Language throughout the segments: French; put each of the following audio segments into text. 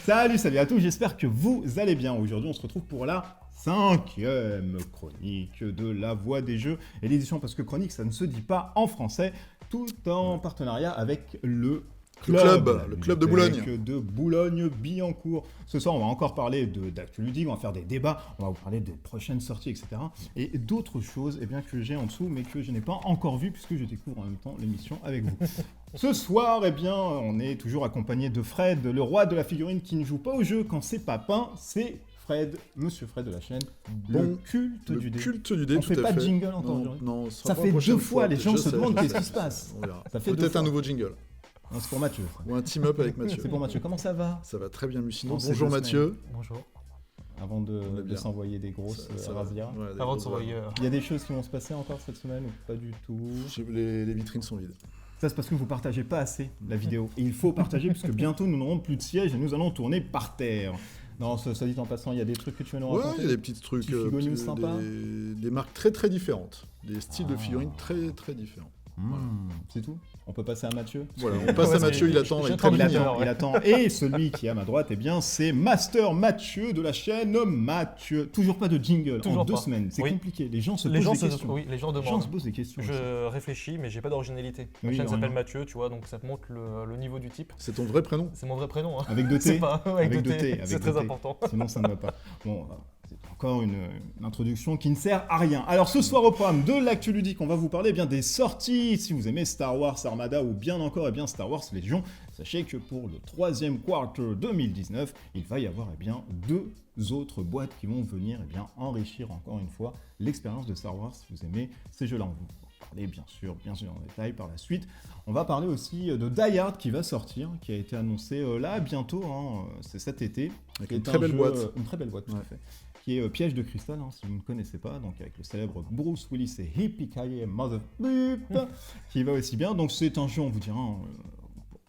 Salut à tous, j'espère que vous allez bien. Aujourd'hui, on se retrouve pour la 5e chronique de La Voix des Jeux et l'édition, parce que chronique, ça ne se dit pas en français, tout en partenariat avec le club de Boulogne. De Boulogne-Billancourt. Ce soir, on va encore parler d'actu ludique, on va faire des débats, on va vous parler des prochaines sorties, etc. Et d'autres choses que j'ai en dessous, mais que je n'ai pas encore vues, puisque je découvre en même temps l'émission avec vous. Ce soir, on est toujours accompagné de Fred, le roi de la figurine qui ne joue pas au jeu quand c'est pas peint, c'est Fred, Monsieur Fred de la chaîne, le culte du dé. On fait pas de jingle encore aujourd'hui. Non, ça fait 2 fois, les gens se demandent qu'est-ce qui se passe. Ça fait peut-être un nouveau jingle. Non, c'est pour Mathieu. Ou un team-up avec Mathieu. C'est pour Mathieu. Comment ça va? Ça va très bien, Lucino. Bonjour Mathieu. Bonjour. Avant de s'envoyer des grosses razzias. Ouais, Avant de s'envoyer. Il y a des choses qui vont se passer encore cette semaine ou pas du tout? Les vitrines sont vides. Ça, c'est parce que vous partagez pas assez la vidéo. Et il faut partager, puisque bientôt nous n'aurons plus de siège et nous allons tourner par terre. Non, ça dit en passant, il y a des trucs que tu veux nous raconter? Ouais, il y a des petits trucs. Des marques très très différentes. Des styles de figurines très très différents. Voilà. C'est tout? On peut passer à Mathieu? Voilà, on passe à Mathieu, il attend. Il attend. Et celui qui est à ma droite, c'est Master Mathieu de la chaîne Mathieu. Toujours pas de jingle en 2 semaines. C'est compliqué. Les gens se posent des questions. Oui, les gens demandent. Les gens se posent des questions. Je réfléchis, mais j'ai pas d'originalité. Ma chaîne s'appelle Mathieu, tu vois, donc ça montre le niveau du type. C'est ton vrai prénom? C'est mon vrai prénom. Hein. Avec 2 T. Avec 2 T. C'est très important. Sinon, ça ne va pas. Bon. C'est encore une introduction qui ne sert à rien. Alors ce soir au programme de l'actu ludique, on va vous parler des sorties. Si vous aimez Star Wars Armada ou bien encore Star Wars Légion, sachez que pour le 3e quarter 2019, il va y avoir 2 autres boîtes qui vont venir enrichir encore une fois l'expérience de Star Wars si vous aimez ces jeux-là. On va vous parler bien sûr en détail par la suite. On va parler aussi de Die Hard qui va sortir, qui a été annoncé là bientôt, c'est cet été. Avec une très belle boîte. Une très belle boîte, tout à fait. Qui est Piège de cristal, si vous ne connaissez pas, donc avec le célèbre Bruce Willis et Yippee-ki-yay Mother Boop, qui va aussi bien. Donc c'est un jeu, on vous dira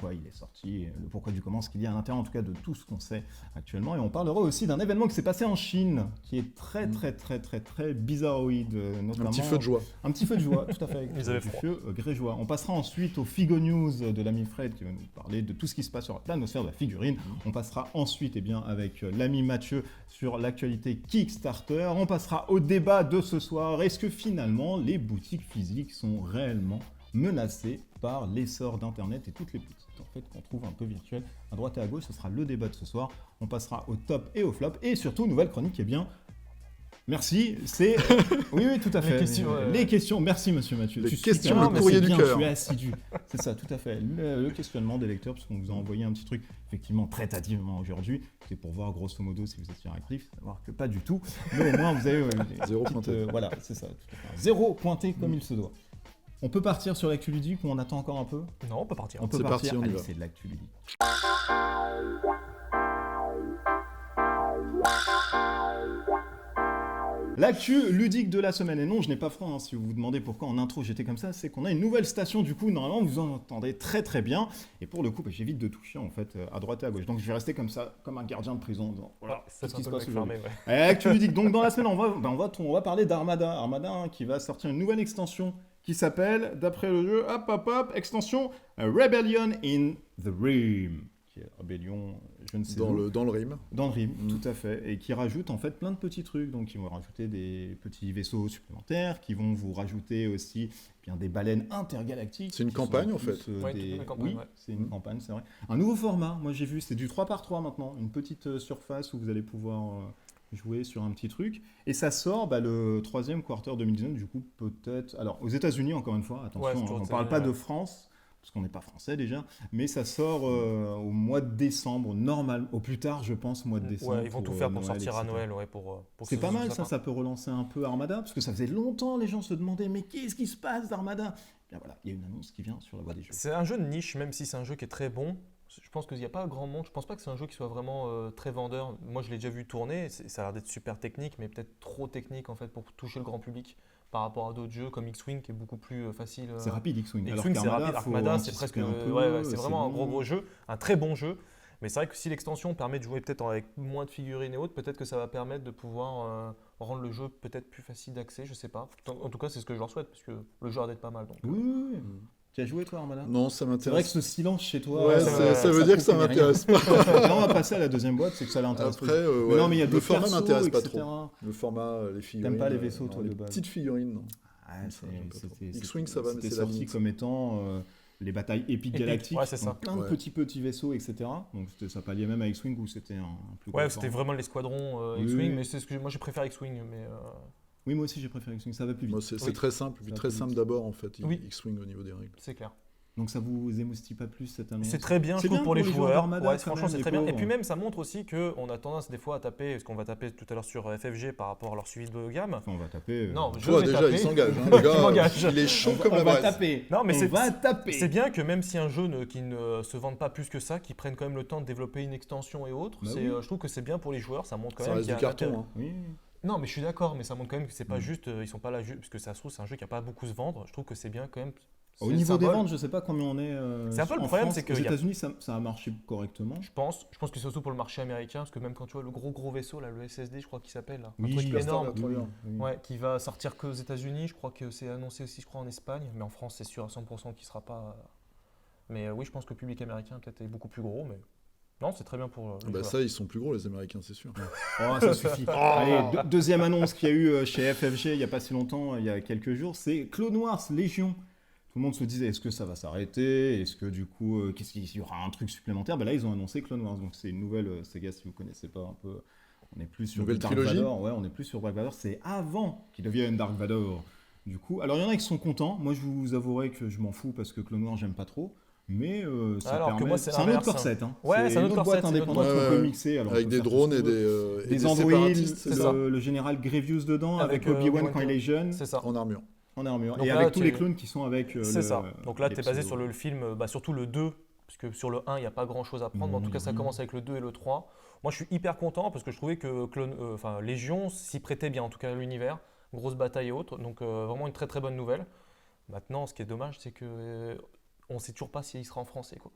pourquoi il est sorti, le pourquoi du comment, ce qu'il y a à l'intérieur en tout cas de tout ce qu'on sait actuellement. Et on parlera aussi d'un événement qui s'est passé en Chine, qui est très bizarroïde, notamment. Un petit feu de joie. Un petit feu de joie, tout à fait, avec Ils avaient du froid. feu grégeois. On passera ensuite au Figo News de l'ami Fred qui va nous parler de tout ce qui se passe sur la planosphère de la figurine. On passera ensuite avec l'ami Mathieu sur l'actualité Kickstarter. On passera au débat de ce soir. Est-ce que finalement les boutiques physiques sont réellement menacées par l'essor d'Internet et toutes les boutiques qu'on trouve un peu virtuelles à droite et à gauche? Ce sera le débat de ce soir. On passera au top et au flop. Et surtout, nouvelle chronique, merci, c'est... Oui, tout à fait. Les questions, merci Monsieur Mathieu. Les questions, le courrier du cœur. Je suis assidu. C'est ça, tout à fait. Le questionnement des lecteurs, parce qu'on vous a envoyé un petit truc, effectivement, très tardivement aujourd'hui. C'est pour voir, grosso modo, si vous étiez réactif, savoir que pas du tout. Mais au moins, vous avez... 0 pointé. Voilà, c'est ça. 0 pointé comme il se doit. On peut partir sur l'actu ludique ou on attend encore un peu? Non, on peut partir. On peut partir. On y Allez, va. c'est de l'actu ludique. L'actu ludique de la semaine, et non je n'ai pas froid, si vous vous demandez pourquoi en intro j'étais comme ça, c'est qu'on a une nouvelle station, du coup normalement vous en entendez très bien, et pour le coup j'évite de toucher en fait à droite et à gauche, donc je vais rester comme ça, comme un gardien de prison, voilà, c'est ce qui se un peu passe fermé, aujourd'hui. ouais. Actu ludique, donc dans la semaine on va parler d'Armada, qui va sortir une nouvelle extension qui s'appelle, d'après le jeu, extension Rebellion in the Rim. Rébellion, je ne sais où. Dans le Rim. Dans le Rim, tout à fait. Et qui rajoute en fait plein de petits trucs. Donc ils vont rajouter des petits vaisseaux supplémentaires, qui vont vous rajouter aussi des baleines intergalactiques. C'est une campagne en fait. Oui, c'est une campagne, c'est vrai. Un nouveau format, moi j'ai vu, c'est du 3x3 maintenant. Une petite surface où vous allez pouvoir jouer sur un petit truc. Et ça sort le 3e quarter 2019, du coup peut-être... Alors aux États-Unis encore une fois, attention, on ne parle pas de France, parce qu'on n'est pas français déjà, mais ça sort au mois de décembre, au plus tard, je pense, mois de décembre. Ouais, ils vont tout faire pour sortir à Noël, pour c'est pas mal, ça peut relancer un peu Armada, parce que ça faisait longtemps, les gens se demandaient, mais qu'est-ce qui se passe d'Armada? Bien voilà, il y a une annonce qui vient sur la voie des jeux. C'est un jeu de niche, même si c'est un jeu qui est très bon. Je pense qu'il n'y a pas grand monde, je pense pas que c'est un jeu qui soit vraiment très vendeur. Moi, je l'ai déjà vu tourner, ça a l'air d'être super technique, mais peut-être trop technique en fait pour toucher le grand public. Par rapport à d'autres jeux comme X-Wing qui est beaucoup plus facile. C'est rapide X-Wing. X-Wing c'est rapide, Armada c'est presque c'est vraiment un gros jeu, un très bon jeu. Mais c'est vrai que si l'extension permet de jouer peut-être avec moins de figurines et autres, peut-être que ça va permettre de pouvoir rendre le jeu peut-être plus facile d'accès, je sais pas. En tout cas c'est ce que je leur souhaite parce que le jeu a l'air d'être pas mal. Donc, oui. Tu as joué toi Armada? Non, ça C'est vrai que m'intéresse. ce silence chez toi, Ouais, ça veut dire que ça prouve qu'il n'y a m'intéresse pas. rien. Là, on va passer à la deuxième boîte, c'est que ça l'intéresse. Après, pas. Mais ouais, non, mais il y a le deux format persos, m'intéresse pas etc. trop. Le format, les figurines. T'aimes pas les vaisseaux, non, toi, les de base? petites figurines, non. Ah, j'aime pas trop. c'était X-Wing, ça va, mais c'était c'est la sorti limite. comme étant les batailles épiques Épiques, galactiques. ouais, c'est ça. Donc, plein de Ouais. petits vaisseaux, etc. Donc ça palliait même à X-Wing où c'était un plus gros Ouais, c'était format. vraiment l'escadron Oui, X-Wing, oui. mais c'est ce que moi j'ai préféré X-Wing. Mais Oui, moi aussi j'ai préféré X-Wing, ça va plus vite. Moi, c'est Oui. très simple. Puis Ça très va plus simple vite. d'abord, en fait, Oui. X-Wing au niveau des règles. c'est clair. Donc ça vous émoustille pas plus cette annonce? C'est très bien, je C'est trouve, bien pour les joueurs. d'Armada, Ouais, quand franchement, même, c'est les très bien. Et pauvres. puis même, ça montre aussi qu'on a tendance des fois à taper, ce qu'on va taper tout à l'heure sur FFG par rapport à leur suivi de gamme. Enfin, on va taper. Non, je Toi, vais déjà, taper. il s'engage. Hein, Je le gars, m'engage. il est chaud comme on la va braise. taper. Non, mais on va taper. C'est bien que même si un jeu qui ne se vende pas plus que ça, qu'ils prennent quand même le temps de développer une extension et autres, Bah c'est, oui. Je trouve que c'est bien pour les joueurs, ça montre quand Ça même reste qu'il y du a un carton. intérêt. Hein. Oui. Non, mais je suis d'accord, mais ça montre quand même que c'est pas Mm. juste, ils sont pas là juste, parce que ça se trouve, c'est un jeu qui a pas beaucoup se vendre. Je trouve que c'est bien quand même. Au c'est le niveau des symbole. ventes, je sais pas combien on est. C'est un peu le en problème, France. c'est que aux y a- États-Unis, ça a marché correctement. Je pense que c'est surtout pour le marché américain, parce que même quand tu vois le gros vaisseau, là, le SSD, je crois qu'il s'appelle, là, un truc Superstar énorme, Destroyer. Oui. ouais, qui va sortir qu'aux États-Unis. Je crois que c'est annoncé aussi, je crois, en Espagne, mais en France, c'est sûr à 100% qu'il sera pas. Mais oui, je pense que le public américain peut-être est beaucoup plus gros, mais non, c'est très bien pour les Bah joueurs. ça, ils sont plus gros, les Américains, c'est sûr. Oh, ça suffit. Allez, deuxième annonce qu'il y a eu chez FFG il n'y a pas si longtemps, il y a quelques jours, c'est Clone Wars Légion. Tout le monde se disait, est-ce que ça va s'arrêter? Est-ce que du coup, qu'est-ce qu'il y aura un truc supplémentaire? Ben là, ils ont annoncé Clone Wars. Donc c'est une nouvelle saga, si vous ne connaissez pas un peu. On est plus sur Nouvelle Dark trilogie. Vador. Ouais, on est plus sur Dark Vador. C'est avant qu'il devienne Dark Vador. Du coup, alors il y en a qui sont contents. Moi, je vous avouerai que je m'en fous parce que Clone Wars, j'aime pas trop. Mais ça Alors que permet... moi, c'est un autre l'inverse. corset. Hein. Ouais, c'est un autre une autre corset, boîte c'est une autre indépendante boîte. qu'on peut Ouais, mixer. Alors, on Avec peut des faire tout drones ce et qu'on veut. des Des androïdes, séparatistes, c'est ça. le général Grievous dedans, avec Avec, Obi-Wan Obi-Wan quand il est jeune, C'est ça. En armure. en armure. Donc Et là, avec tous tu- les clones qui sont avec C'est ça. Donc là, les tu es basé pseudos. sur le film, surtout le 2, parce que sur le 1, il n'y a pas grand-chose à prendre. Non, mais en tout y cas, a ça rien. commence avec le 2 et le 3. Moi, je suis hyper content parce que je trouvais que Légion s'y prêtait bien, en tout cas à l'univers. Grosse bataille et autres. Donc vraiment une très très bonne nouvelle. Maintenant, ce qui est dommage, c'est que on ne sait toujours pas s'il sera en français, quoi.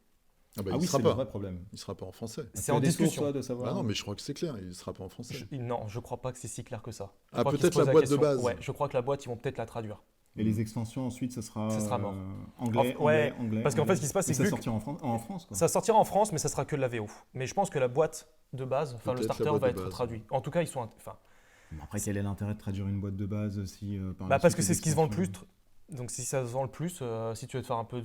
Ah bah, Ah il oui, sera c'est le pas. vrai problème. Il sera pas en français. C'est Tu as en des sources, discussion. toi, de savoir. Ah non, mais je crois que c'est clair, il sera pas en français. Non, je crois pas que c'est si clair que ça. Je Ah, crois qu'ils peut-être se posent la boîte de question. base. Ouais, je crois que la boîte, ils vont peut-être la traduire. Et les extensions, ensuite, ça sera mort. anglais, Ouais, anglais. parce qu'en fait, ce qui se passe, Et c'est ça que sortira en France, quoi. Ça sortira en France, mais ça sera que de la VO. Mais je pense que la boîte de base, enfin le Peut-être la starter, boîte va de être base. traduit. En tout cas, ils sont. Enfin, Mais après, quel est l'intérêt de traduire une boîte de base si par bah la parce suite, que c'est les ce qui se vend le plus. extensions- Donc si ça se vend le plus, si tu veux te faire un peu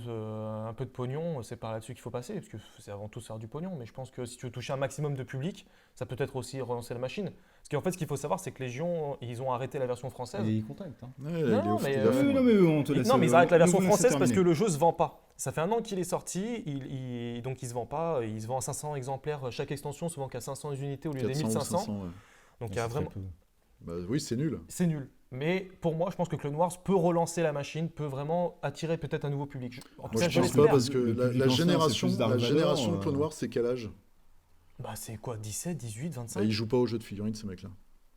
de pognon, c'est par là-dessus qu'il faut passer, parce que c'est avant tout se faire du pognon. Mais je pense que si tu veux toucher un maximum de public, ça peut être aussi relancer la machine. Parce qu'en fait, ce qu'il faut savoir, c'est que Légion, ils ont arrêté la version française. Et ils contactent. Hein. Ouais, Non, il est au mais, il est à fond, Oui, ouais. non, mais on te laisse. Non, mais ils arrêtent la version nous, c'est française parce que terminé. le jeu se vend pas. Ça fait un an qu'il est sorti, donc il se vend pas. Il se vend à 500 exemplaires. Chaque extension se vend qu'à 500 unités au lieu des 400 ou 1500. 500, ouais. Donc il y a C'est très vraiment. peu. Bah oui, c'est nul. C'est nul. Mais pour moi, je pense que Clone Wars peut relancer la machine, peut vraiment attirer peut-être un nouveau public. En tout Moi, cas, je pense l'espère. pas parce que Le la public ancien, génération, c'est plus Dark la Vador, génération de Clone Wars, c'est quel âge? Bah, c'est quoi, 17, 18, Bah, 25 Ils jouent pas aux jeux de figurines, ces mecs-là.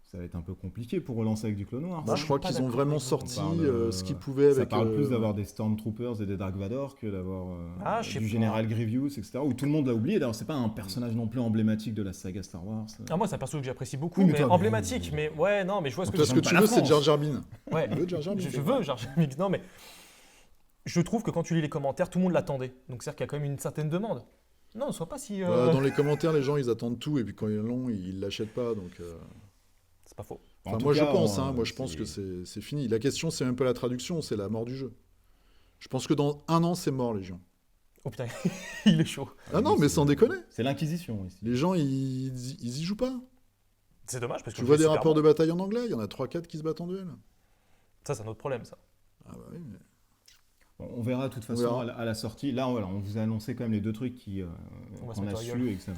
Ça va être un peu compliqué pour relancer avec du Clone Wars. Moi, je je crois suis pas qu'ils ont d'accord vraiment avec vous. sorti On parle, ce qu'ils pouvaient Ça avec. parle plus d'avoir des Stormtroopers et des Dark Vador que d'avoir Ah, je sais du pas. général Grievous, etc. Où tout le monde l'a oublié. D'ailleurs, c'est pas un personnage non plus emblématique de la saga Star Wars. Ah, moi, c'est un perso que j'apprécie beaucoup, Oui, mais mais toi, emblématique. Mais ouais, non, mais je vois ce que Toi, tu ce que veux tu pas veux, la c'est France. Jar Jar Binks. Ouais. Tu veux Jar Jar Binks. Je veux, genre, non, mais je trouve que quand tu lis les commentaires, tout le monde l'attendait. Donc, c'est-à-dire qu'il y a quand même une certaine demande. Non, ne sois pas si. Bah, dans les commentaires, les gens, ils attendent tout, et puis quand ils l'ont, ils l'achètent pas. Donc, C'est pas faux. En enfin, tout moi, cas, je pense. on- Moi, je pense que c'est fini. La question, c'est même pas la traduction, c'est la mort du jeu. Je pense que dans un an, c'est mort, Légion. Oh putain, il est chaud. Ah non, mais sans déconner. C'est l'Inquisition ici. Les gens, ils y jouent pas. C'est dommage parce que Tu le vois jeu des est super rapports bon. de bataille en anglais, il y en a 3-4 qui se battent en duel. Ça, c'est un autre problème, ça. Ah bah oui, mais... Bon, on verra de toute On façon verra. à la sortie. Là, voilà, on vous a annoncé quand même les deux trucs On va se qu'on a mettre à la su, etc.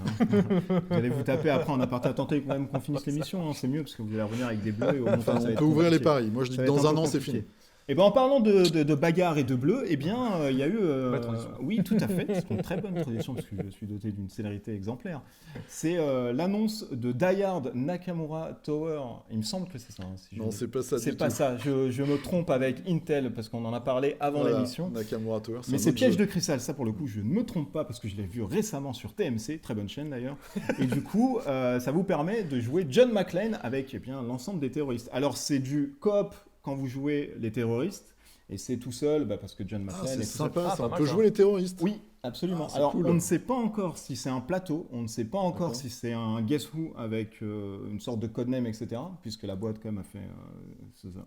Vous allez vous taper après en aparté. Attendez quand même qu'on finisse l'émission, hein, c'est mieux parce que vous allez revenir avec des bleus et au montage, Enfin, ça va on être peut ouvrir les compliqué. paris. Moi, je dis Ça que va être dans un un peu an, c'est compliqué. fini. Et ben en parlant de bagarre et de bleu, eh bien il y a eu Belle transition. oui tout à fait, c'est une très bonne tradition parce que je suis doté d'une célérité exemplaire. C'est l'annonce de Die Hard Nakamura Tower. Il me semble que c'est ça. Hein, si je- Non, c'est pas ça du c'est pas tout. ça. Je me trompe avec Intel parce qu'on en a parlé avant Voilà, l'émission. Nakamura Tower, Mais un c'est autre Piège jeu. de cristal, ça pour le coup, je ne me trompe pas parce que je l'ai vu récemment sur TMC, très bonne chaîne d'ailleurs. Et du coup, ça vous permet de jouer John McClane avec eh bien l'ensemble des terroristes. Alors c'est du coop quand vous jouez les terroristes, Et c'est tout seul, parce que John McClane c'est est tout seul. sympa, ça. pas On mal, peut ça. jouer les terroristes. Oui, absolument. C'est Alors, cool. on ne sait pas encore si c'est un plateau, on ne sait pas encore D'accord. si c'est un Guess Who avec une sorte de codename, etc. Puisque la boîte, quand même, a fait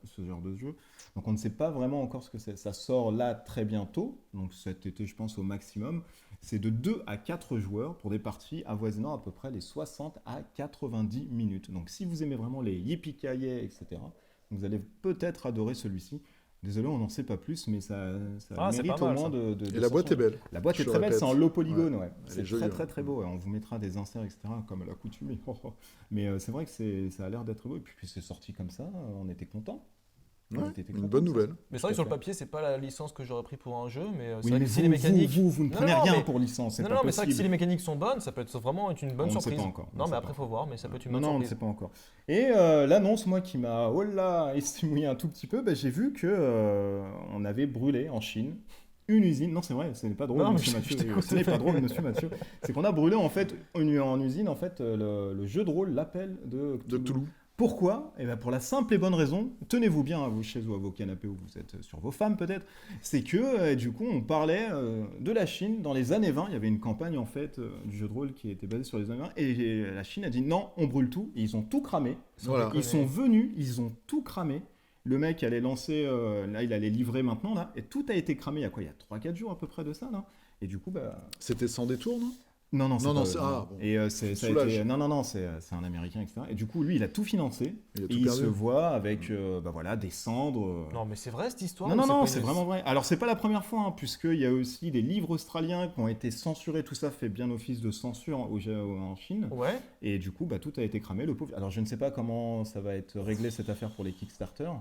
ce genre de jeu. Donc, on ne sait pas vraiment encore ce que c'est. Ça sort là très bientôt, donc cet été, je pense, au maximum. C'est de 2 à 4 joueurs pour des parties avoisinant à peu près les 60 à 90 minutes. Donc, si vous aimez vraiment les yippee-ki-yay, etc., vous allez peut-être adorer celui-ci. Désolé, on n'en sait pas plus, mais ça c'est mérite pas au mal, moins ça. de Et la boîte est sortir. belle. La boîte est Je très belle, répète. c'est en low polygone, Ouais. ouais. Elle C'est est jolie, très très ouais. beau. Et on vous mettra des inserts, etc. comme à l'accoutumée. Mais c'est vrai que ça a l'air d'être beau. Et puis c'est sorti comme ça, on était contents. Ouais, On était une contents bonne de ça. nouvelle. Mais c'est Tout vrai à que sur le fait. papier, c'est pas la licence que j'aurais pris pour un jeu, mais c'est Oui, vrai mais que si les mécaniques. vous ne prenez Non, rien mais- pour licence, c'est Non, pas non, mais c'est vrai que si possible. les mécaniques sont bonnes, ça peut être vraiment être une bonne On ne sait surprise. pas encore, on Non, ne mais sait après, pas. faut voir, mais ça peut être une Non, bonne non, on ne surprise. sait pas encore. Et l'annonce, moi, qui m'a estimouillé un tout petit peu, j'ai vu que on avait brûlé en Chine une usine. Non, c'est vrai, ce n'est pas drôle, Non, mais monsieur je Mathieu. t'écoute. Ce n'est pas drôle, monsieur Mathieu. C'est qu'on a brûlé en fait en usine en fait le jeu de rôle, l'appel de De Toulouse. Pourquoi? Eh bien pour la simple et bonne raison, tenez-vous bien à vous chez vous, à vos canapés où vous êtes sur vos femmes peut-être, c'est que du coup on parlait de la Chine dans les années 20, il y avait une campagne en fait du jeu de rôle qui était basée sur les années 20, et la Chine a dit non, on brûle tout, et ils ont tout cramé, Voilà. ils sont venus, ils ont tout cramé, le mec allait lancer, là il allait livrer maintenant, là, et tout a été cramé il y a quoi? Il y a 3-4 jours à peu près de ça, là, et du coup C'était sans détour, non? non, Non, pas- c'est- ah, bon. Et ça a Soulage. été. Non, c'est un Américain, etc. Et du coup, lui, il a tout financé. Il a Et tout il perdu. se voit avec des cendres. Non, mais c'est vrai cette histoire? Non, ou non, non, pas c'est une- vraiment vrai. Alors, c'est pas la première fois, puisqu'il y a aussi des livres australiens qui ont été censurés. Tout ça fait bien office de censure en Chine. Ouais. Et du coup, tout a été cramé. Le pauvre. Alors, je ne sais pas comment ça va être réglé cette affaire pour les Kickstarter.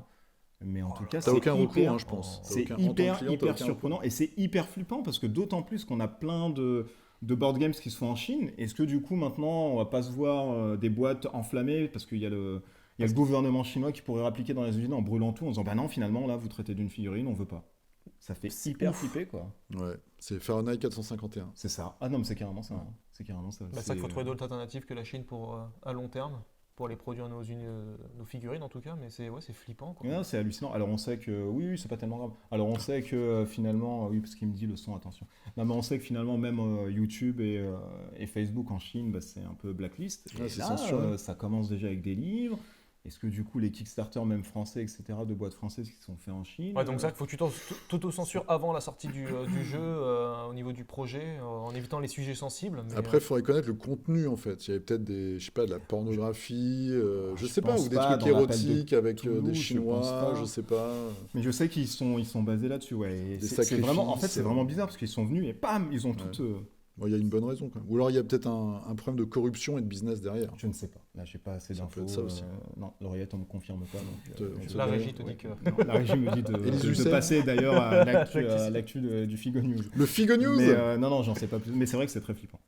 Mais en tout cas, T'as c'est aucun recours, hyper, hein, je pense. T'as c'est aucun- en tant que hyper, client, t'as hyper aucun surprenant recours. et c'est hyper flippant parce que d'autant plus qu'on a plein de board games qui se font en Chine. Est-ce que du coup maintenant on va pas se voir des boîtes enflammées parce qu'il y a le gouvernement chinois qui pourrait réappliquer dans les usines en brûlant tout en disant bah non finalement là vous traitez d'une figurine on veut pas. Ça fait hyper flipper quoi. Ouais, c'est Fahrenheit 451. C'est ça. Ah non mais c'est carrément ça. hein. C'est carrément ça. Bah, ça qu'il faut trouver d'autres alternatives que la Chine pour à long terme, pour les produire nos figurines en tout cas, mais c'est flippant quoi. Non, c'est hallucinant. Alors on sait que oui, c'est pas tellement grave. Alors on sait que finalement, oui, parce qu'il me dit le son, attention. Non, mais on sait que finalement même YouTube et Facebook en Chine, c'est un peu blacklist. Ouais, Et c'est là, censuré. ça commence déjà avec des livres. Est-ce que du coup les Kickstarter même français, etc., de boîtes françaises qui sont faits en Chine Ouais, donc ça, il faut que tu t'auto-censures avant la sortie du jeu au niveau du projet, en évitant les sujets sensibles. Mais, Après, il faudrait connaître le contenu, en fait. Il y avait peut-être des, je sais pas, de la pornographie, je sais pas, pense ou des pas, trucs dans l'appel de érotiques avec Toulouse, des je Chinois, pense pas. je sais pas. Mais je sais qu'ils sont basés là-dessus, ouais. Et Des c'est vraiment, en fait, sacrifices, c'est vraiment bizarre parce qu'ils sont venus et bam, ils ont Ouais. tout. Bon, il y a une bonne raison, quand même. Ou alors, il y a peut-être un problème de corruption et de business derrière. Je ne sais pas. Là, j'ai pas assez Ça d'infos. peut être ça aussi. Non, l'oreillette, on me confirme pas. Donc, La régie te dit que- Non, la régie me dit Et les de Ucel passer d'ailleurs à l'actu du Figo News. Le Figo News Mais non, j'en sais pas plus. Mais c'est vrai que c'est très flippant.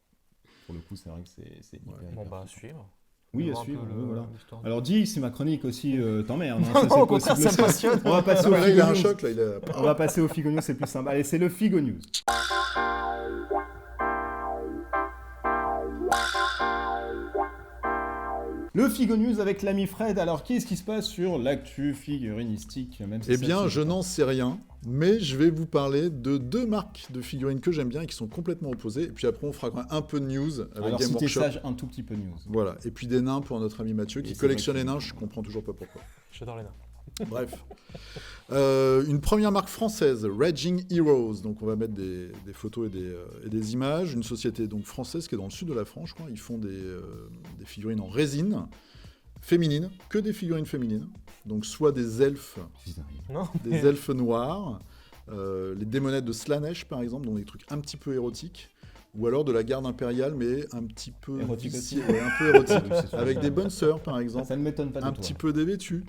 Pour le coup, c'est vrai que c'est hyper, Bon, hyper bah, à flippant. suivre. Oui, On à va voir un suivre. peu oui, voilà. l'histoire. Alors, dis si ma chronique aussi t'emmerde. hein, Non, ça, non, c'est au contraire, possible ça me aussi. passionne. On va passer au Là, il Figo a un News. choc, là. On va passer au Figo News, c'est plus simple. Allez, c'est le Figo News. Le Figo News avec l'ami Fred. Alors, qu'est-ce qui se passe sur l'actu figurinistique même si Eh ça, bien, c'est je pas- n'en sais rien, mais je vais vous parler de deux marques de figurines que j'aime bien et qui sont complètement opposées. Et puis après, on fera quand même un peu de news avec Alors, Game si t'es Workshop. sage, un tout petit peu news. Voilà. Et puis des nains pour notre ami Mathieu Et qui c'est collectionne vrai les que- nains. Je comprends toujours pas pourquoi. J'adore les nains. Bref. Une première marque française, Raging Heroes. Donc on va mettre des photos et des images. Une société donc française qui est dans le sud de la France, je crois. Ils font des figurines en résine féminines, que des figurines féminines. Donc soit des elfes, Non, des elfes noirs, les démonettes de Slanesh par exemple, donc des trucs un petit peu érotiques. Ou alors de la garde impériale, mais un petit peu Érotique vicié, aussi. ouais, un peu érotique, Oui, c'est sûr. avec des bonnes sœurs par exemple, Ça ne m'étonne pas de un toi. petit peu dévêtues.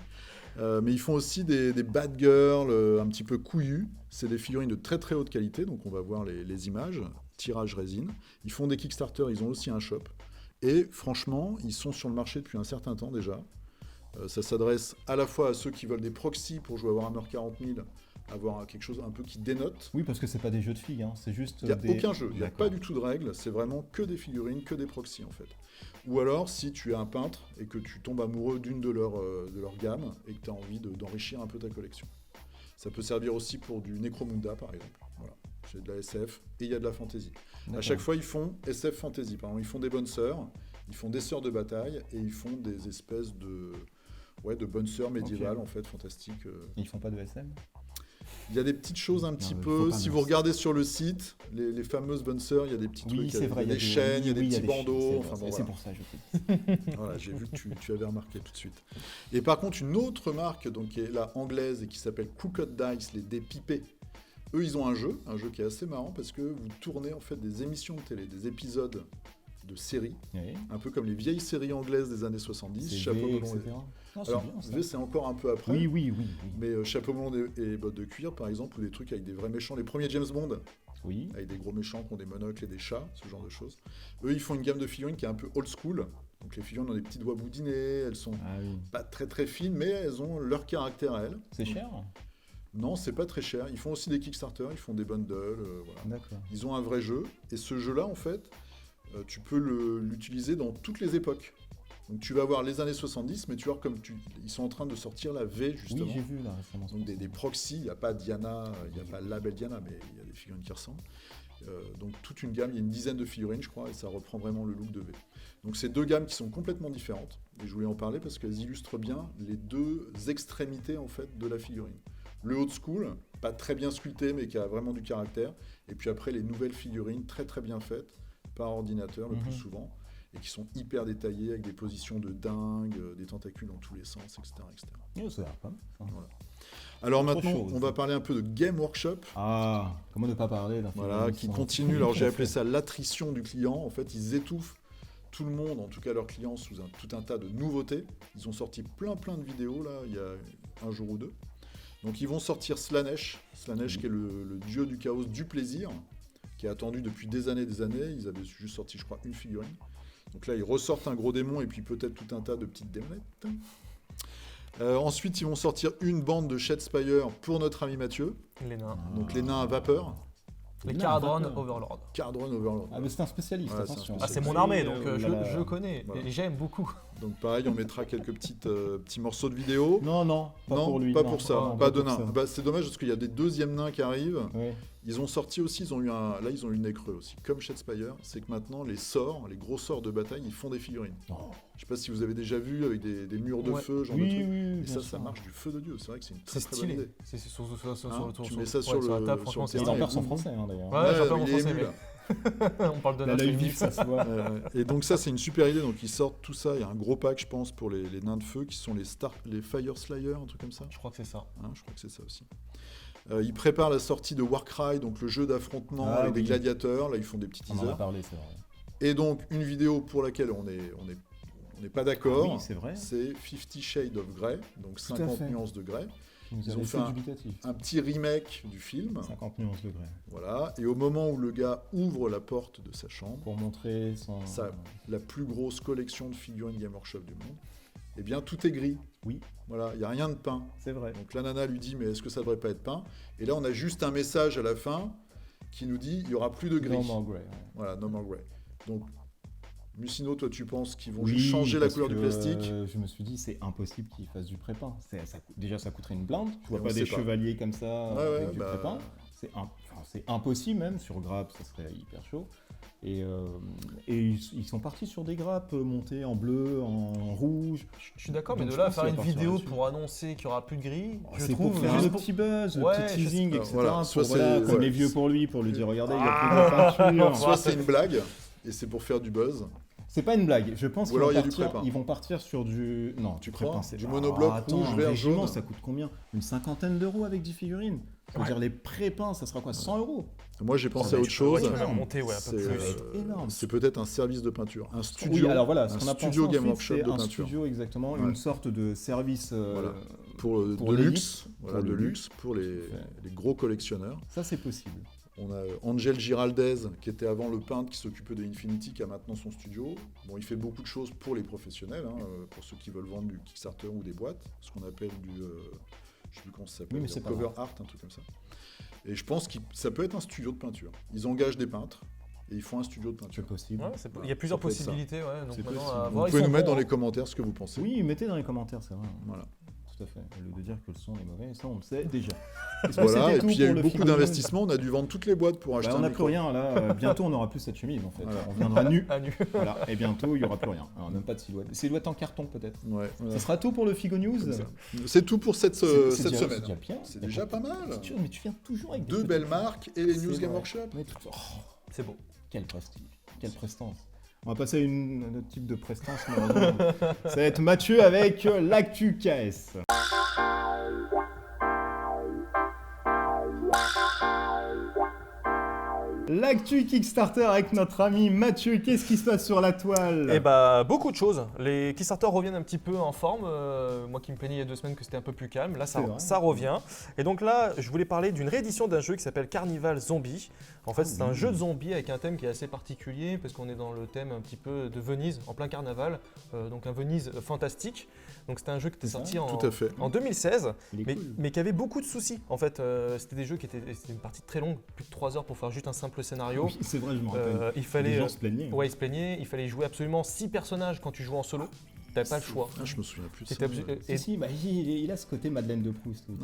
Mais ils font aussi des bad girls un petit peu couillues. C'est des figurines de très très haute qualité, donc on va voir les images, tirage résine. Ils font des Kickstarter, ils ont aussi un shop. Et franchement, ils sont sur le marché depuis un certain temps déjà. Ça s'adresse à la fois à ceux qui veulent des proxys pour jouer à Warhammer 40 000, avoir quelque chose un peu qui dénote. Oui, parce que c'est pas des jeux de filles, hein. C'est juste. Il n'y a des... aucun jeu, il n'y a D'accord. pas du tout de règles, c'est vraiment que des figurines, que des proxys en fait. Ou alors si tu es un peintre et que tu tombes amoureux d'une de leurs gammes et que tu as envie d'enrichir un peu ta collection. Ça peut servir aussi pour du Necromunda, par exemple. Voilà. C'est de la SF et il y a de la fantasy. D'accord. À chaque fois, ils font SF fantasy. Par exemple, ils font des bonnes sœurs, ils font des sœurs de bataille et ils font des espèces de bonnes sœurs médiévales, en fait, fantastiques. Ils font pas de SM? Il y a des petites choses un petit mais peu. faut pas Si me- vous regardez sur le site, les fameuses bonnes sœurs, il y a des petits trucs, il y a c'est vrai. des chaînes, il y a des oui, petits des bandeaux. chaînes, Enfin, bon, c'est voilà. pour ça, je sais. Voilà, j'ai vu que tu avais remarqué tout de suite. Et par contre, une autre marque donc, qui est la anglaise et qui s'appelle Crooked Dice, les dés pipés. Eux, ils ont un jeu qui est assez marrant parce que vous tournez en fait des émissions de télé, des épisodes de séries, Oui. un peu comme les vieilles séries anglaises des années 70, C'est Chapeau V, melon. etc. Non, c'est Alors, bien, ça. V, c'est encore un peu après. Oui. Mais Chapeau melon et bottes de cuir, par exemple, ou des trucs avec des vrais méchants. Les premiers James Bond, Oui. avec des gros méchants qui ont des monocles et des chats, ce genre de choses. Eux, ils font une gamme de figurines qui est un peu old school. Donc les figurines ont des petits doigts boudinés, elles sont Ah oui. pas très très fines, mais elles ont leur caractère à elles. C'est Donc, cher? Non, c'est pas très cher. Ils font aussi des Kickstarter, ils font des bundles, voilà. D'accord. Ils ont un vrai jeu, et ce jeu-là, en fait, tu peux l'utiliser dans toutes les époques. Donc tu vas voir les années 70, mais tu vois comme ils sont en train de sortir la V, justement. Oui, j'ai vu là récemment. Donc des proxys, il n'y a pas Diana, il n'y a pas le label Diana, mais il y a des figurines qui ressemblent. Donc toute une gamme, il y a une dizaine de figurines, je crois, et ça reprend vraiment le look de V. Donc c'est deux gammes qui sont complètement différentes, et je voulais en parler parce qu'elles illustrent bien les deux extrémités en fait de la figurine. Le old school, pas très bien sculpté, mais qui a vraiment du caractère, et puis après les nouvelles figurines très très bien faites par ordinateur le plus souvent, et qui sont hyper détaillées avec des positions de dingue, des tentacules dans tous les sens, etc. etc. Oh, ça a l'air pas mal, ça. Voilà. Alors Autre maintenant, chose. on va parler un peu de Game Workshop. Ah, comment ne pas parler d'un film Voilà, qui sans- continue. Alors j'ai appelé ça l'attrition du client. En fait, ils étouffent tout le monde, en tout cas leurs clients, sous tout un tas de nouveautés. Ils ont sorti plein de vidéos là, il y a un jour ou deux. Donc ils vont sortir Slanesh qui est le dieu du chaos, du plaisir, qui est attendu depuis des années. Ils avaient juste sorti, je crois, une figurine. Donc là, ils ressortent un gros démon et puis peut-être tout un tas de petites démonettes. Ensuite, ils vont sortir une bande de Shadespire pour notre ami Mathieu. Les nains. Donc les nains à vapeur. Les nains, Caradron d'accord. Overlord. Cardron Overlord. Ah, mais c'est un spécialiste, Ouais, c'est un attention. Ah, c'est spécialiste. mon armée, donc Oh là là. je connais Voilà. et j'aime beaucoup. Donc pareil, on mettra quelques petits morceaux de vidéo. Non, pas Non, pour lui. pas non. pour ça, Non, pas de pour nains. ça. Bah, c'est dommage parce qu'il y a des deuxièmes nains qui arrivent. Ouais. Ils ont sorti aussi, ils ont eu le nez creux aussi, comme Shadespire. C'est que maintenant les gros sorts de bataille, ils font des figurines. Oh. Je sais pas si vous avez déjà vu avec des murs de Ouais. feu, genre Oui, de trucs. oui, Et bien ça sûr. marche du feu de Dieu. C'est vrai que c'est une très C'est très bonne stylé. idée. C'est sur le tour. Tu mets ça sur la le- table, sur franchement, le c'est Les terrain. stylé. ampères sont français, hein, d'ailleurs. Ouais, j'ai un peu mais en il est français, ému, mais- là. On parle de Là, notre l'œil film. vif, ça se voit. Et donc ça, c'est une super idée. Donc ils sortent tout ça. Il y a un gros pack, je pense, pour les nains de feu qui sont les Fire Slayer, un truc comme ça. Je crois que c'est ça. Hein, je crois que c'est ça aussi. Ils préparent la sortie de Warcry, donc le jeu d'affrontement Ah avec des oui. gladiateurs. Là, ils font des petits On en a teasers. parlé, c'est vrai. Et donc une vidéo pour laquelle on n'est pas d'accord. Oui, c'est vrai. C'est 50 Shades of Grey, donc Tout à 50 fait. nuances de Grey. Vous Ils avez ont fait fait dubitatif. Un petit remake du film. 50 nuances de grès. Voilà. Et au moment où le gars ouvre la porte de sa chambre, Pour montrer son... Ça. la plus grosse collection de figurines Game Workshop du monde, eh bien tout est gris. Oui, Voilà, il n'y a rien de peint. c'est vrai. Donc la nana lui dit mais est-ce que ça devrait pas être peint? Et là on a juste un message à la fin qui nous dit il y aura plus de gris. No more grey, ouais. Voilà, no more grey. Donc Mucino, toi tu penses qu'ils vont Oui, juste changer la parce couleur du que, plastique? Je me suis dit, c'est impossible qu'ils fassent du pré-peint. Déjà, ça coûterait une blinde. Je vois Et on pas sait des pas. chevaliers comme ça Ouais, avec ouais, du bah, pré-peint. C'est impossible même. Sur grappe, ça serait hyper chaud. Et ils sont partis sur des grappes montées en bleu, en rouge. Je suis d'accord, mais Donc, de je là à pense faire qu'il une va partir vidéo là-dessus. pour annoncer qu'il n'y aura plus de gris, je C'est trouve. pour faire juste le pour- petit buzz, Ouais, le petit je sais teasing, pas. etc. Voilà, pour, soit voilà, c'est- comme ouais. les vieux pour lui, pour lui dire regardez, il y a plus de peinture. Soit c'est une blague et c'est pour faire du buzz. C'est pas une blague. Je pense Ou qu'ils alors vont, il y a du partir, pré-peint. ils vont partir sur du. Non, Tu pré-peint, crois c'est Du pas- monobloc attends, rouge, un vert, régiment, jaune. ça coûte combien? Une cinquantaine d'euros avec 10 figurines. Ça veut Ouais. dire les pré-peints, ça sera quoi? 100 euros? Moi j'ai pensé Oh, à mais autre tu peux- ouais, chose. tu Tu peux vas énorme. monter, ouais, un peu C'est plus. énorme. c'est peut-être un service de peinture, un studio. Oui, alors voilà, ce un qu'on a pensé studio Game ensuite, Workshop c'est de un peinture. studio exactement, Ouais. une sorte de service. Voilà. Pour pour de l'élite, luxe, voilà, pour de le luxe pour les gros collectionneurs. Ça, c'est possible. On a Angel Giraldez, qui était avant le peintre qui s'occupait de Infinity, qui a maintenant son studio. Bon, il fait beaucoup de choses pour les professionnels, hein, pour ceux qui veulent vendre du Kickstarter ou des boîtes, ce qu'on appelle du... je sais plus comment ça s'appelle, Oui, mais c'est pas cover grave. art, un truc comme ça. Et je pense que ça peut être un studio de peinture. Ils engagent des peintres et ils font un studio de C'est peinture. possible. Ouais, il y a plusieurs Ça peut être ça. possibilités, ouais, donc C'est maintenant possible. à Vous voir. Vous Ils pouvez sont nous mettre bons, dans les hein. commentaires ce que vous pensez. Oui, mettez dans les commentaires, c'est vrai. Voilà. tout à fait. Au lieu de dire que le son est mauvais, ça on le sait déjà. Voilà, et puis il y a eu beaucoup d'investissements. d'investissements, on a dû vendre toutes les boîtes pour acheter On un n'a micro. plus rien là, bientôt on n'aura plus cette chemise en fait. Voilà. On viendra nu. À nu. Voilà, et bientôt il n'y aura plus rien. Alors même pas de silhouette. Silhouette en carton peut-être. Ouais, voilà. Ce sera tout pour le Figo News. Comme ça. C'est tout pour cette C'est semaine. déjà bien. C'est déjà pas mal. Mais tu viens toujours avec Deux des belles marques et les C'est News Game vrai. Workshop. Mais tout- oh, C'est beau. quel prestige, quelle prestance. On va passer à un autre type de prestance. malheureusement. Ça va être Mathieu avec l'actu KS. L'actu Kickstarter avec notre ami Mathieu. Qu'est-ce qui se passe sur la toile? Et bah beaucoup de choses. Les Kickstarter reviennent un petit peu en forme. Moi qui me plaignais il y a 2 semaines que c'était un peu plus calme, là C'est vrai. ça revient. Et donc là, je voulais parler d'une réédition d'un jeu qui s'appelle Carnival Zombie. En fait, c'est un jeu de zombies avec un thème qui est assez particulier parce qu'on est dans le thème un petit peu de Venise, en plein carnaval. Donc un Venise fantastique. Donc c'était un jeu qui était C'est ça, sorti Tout à fait. en 2016. Il est cool. Mais qui avait beaucoup de soucis. En fait, c'était des jeux c'était une partie très longue, plus de 3 heures pour faire juste un simple scénario. Oui, c'est vrai, je me rappelle. Il Les fallait, gens se plaignaient. ouais, ils se plaignaient. Il fallait jouer absolument 6 personnages quand tu joues en solo. T'avais pas le choix. Ah, je me souviens plus de C'était ça. absu- Si, si, bah, il a ce côté Madeleine de Proust. Ouais.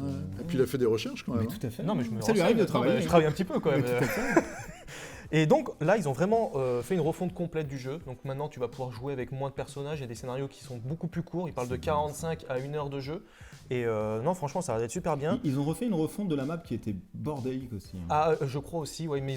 Et puis il a fait des recherches quand Mais même. hein. tout à fait. Non, mais je me Ça lui renseigne. arrive de Non, mais travailler. je travaille un petit peu quand Mais même. tout à fait. Et donc là, ils ont vraiment fait une refonte complète du jeu. Donc maintenant, tu vas pouvoir jouer avec moins de personnages. Il y a des scénarios qui sont beaucoup plus courts. Ils parlent de C'est bien, 45 à 1 heure de jeu. Et non, franchement, ça a l'air d'être super bien. Ils ont refait une refonte de la map qui était bordélique aussi. hein. Ah, je crois aussi, ouais, mais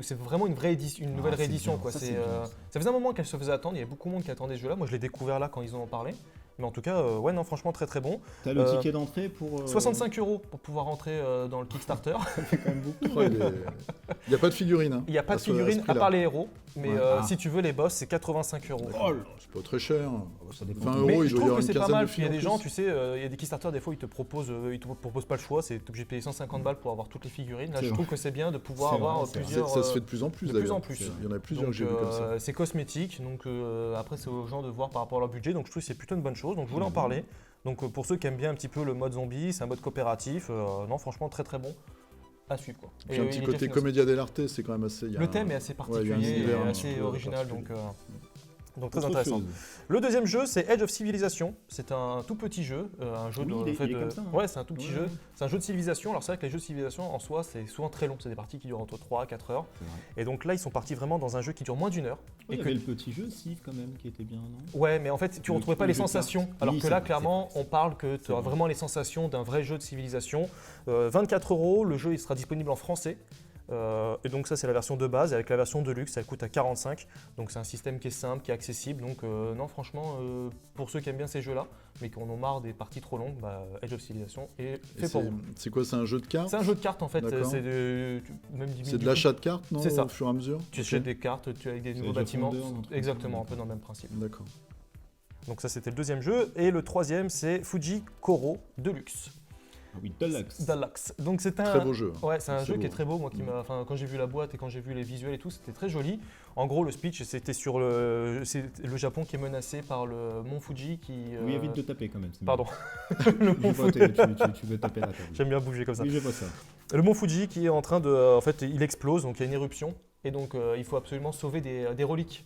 c'est vraiment une vraie édition, une nouvelle c'est réédition. bien, Quoi. ça, C'est, c'est bien. ça faisait un moment qu'elle se faisait attendre. Il y avait beaucoup de monde qui attendait ce jeu-là. Moi, je l'ai découvert là quand ils en ont parlé. Mais en tout cas, ouais, non, franchement, très très bon. T'as le ticket d'entrée pour. 65 € pour pouvoir rentrer dans le Kickstarter. Ça fait quand même beaucoup. Ouais, il n'y a pas de figurine. hein. Il n'y a pas de À ce figurines à prix-là. part les héros. Mais Ouais. si tu veux les boss, c'est 85 €. Oh là, c'est pas très cher. Ça dépend. 20 Mais euros, il je doit y trouve avoir que une c'est pas quinzaine mal. de Puis il y a filles des en gens, plus. tu sais, il y a des Kickstarter, des fois, ils te proposent pas le choix. C'est obligé de payer 150 balles pour avoir toutes les figurines. Là, C'est je vrai. trouve que c'est bien de pouvoir C'est avoir vrai, c'est vrai. plusieurs. Ça se fait de plus en plus de plus d'ailleurs. en plus. Il y en a plusieurs Donc, que j'ai vu comme ça. c'est cosmétique, donc après c'est aux gens de voir par rapport à leur budget, donc je trouve que c'est plutôt une bonne chose, donc je voulais en Mhm. parler. Donc pour ceux qui aiment bien un petit peu le mode zombie, c'est un mode coopératif, non franchement très très bon à suivre quoi. Puis Et, un il petit est côté déjà fini commedia dell'arte, c'est quand même assez. aussi. Le thème est assez il y a un particulier univers et un assez petit peu original, particulier. donc très Autre intéressant. chose. Le deuxième jeu, c'est Age of Civilization. C'est un tout petit jeu, un jeu Oui, de. il est- en fait, il est de- comme ça, hein. Ouais, c'est un tout petit Ouais, jeu. ouais. C'est un jeu de civilisation. Alors c'est vrai que les jeux de civilisation en soi, c'est souvent très long. C'est des parties qui durent entre 3 à 4 heures. C'est vrai. Et donc là, ils sont partis vraiment dans un jeu qui dure moins d'1 heure. Il y Et avait le petit jeu Civ quand même qui était bien, non? Ouais, mais en fait, tu ne Le retrouvais pas jeu les de cartes. sensations. Oui, Alors que c'est là, vrai, clairement, c'est on parle que tu C'est as vrai. vraiment les sensations d'un vrai jeu de civilisation. 24 €, le jeu il sera disponible en français. Et donc ça c'est la version de base, et avec la version de luxe elle coûte à 45. Donc c'est un système qui est simple, qui est accessible. Donc non franchement, pour ceux qui aiment bien ces jeux-là, mais qui en ont marre des parties trop longues, Age of Civilization est Et fait pour vous. c'est quoi, c'est un jeu de cartes? C'est un jeu de cartes en fait, D'accord. c'est même C'est de l'achat de cartes, non? C'est ça. Au fur et à mesure? Tu Ok. achètes des cartes, tu as des nouveaux Age of bâtiments. Wonder, un truc comme ça. Exactement, un peu dans le même principe. D'accord. Donc ça c'était le deuxième jeu. Et le troisième c'est Fuji Koro Deluxe. Ah oui, Deluxe. Deluxe. Donc c'est un Très beau jeu. Ouais, c'est un C'est jeu qui beau. est très beau. Moi, enfin, quand j'ai vu la boîte et quand j'ai vu les visuels et tout, c'était très joli. En gros, le speech, c'était sur c'est le Japon qui est menacé par le mont Fuji qui. Oui, évite de taper quand même. c'est Pardon. mieux. Le Je mont vois, Fuji. tu veux taper la table. J'aime bien bouger comme ça. Oui, je vois ça. Le mont Fuji qui est en train de, en fait, il explose, donc il y a une éruption et donc il faut absolument sauver des reliques.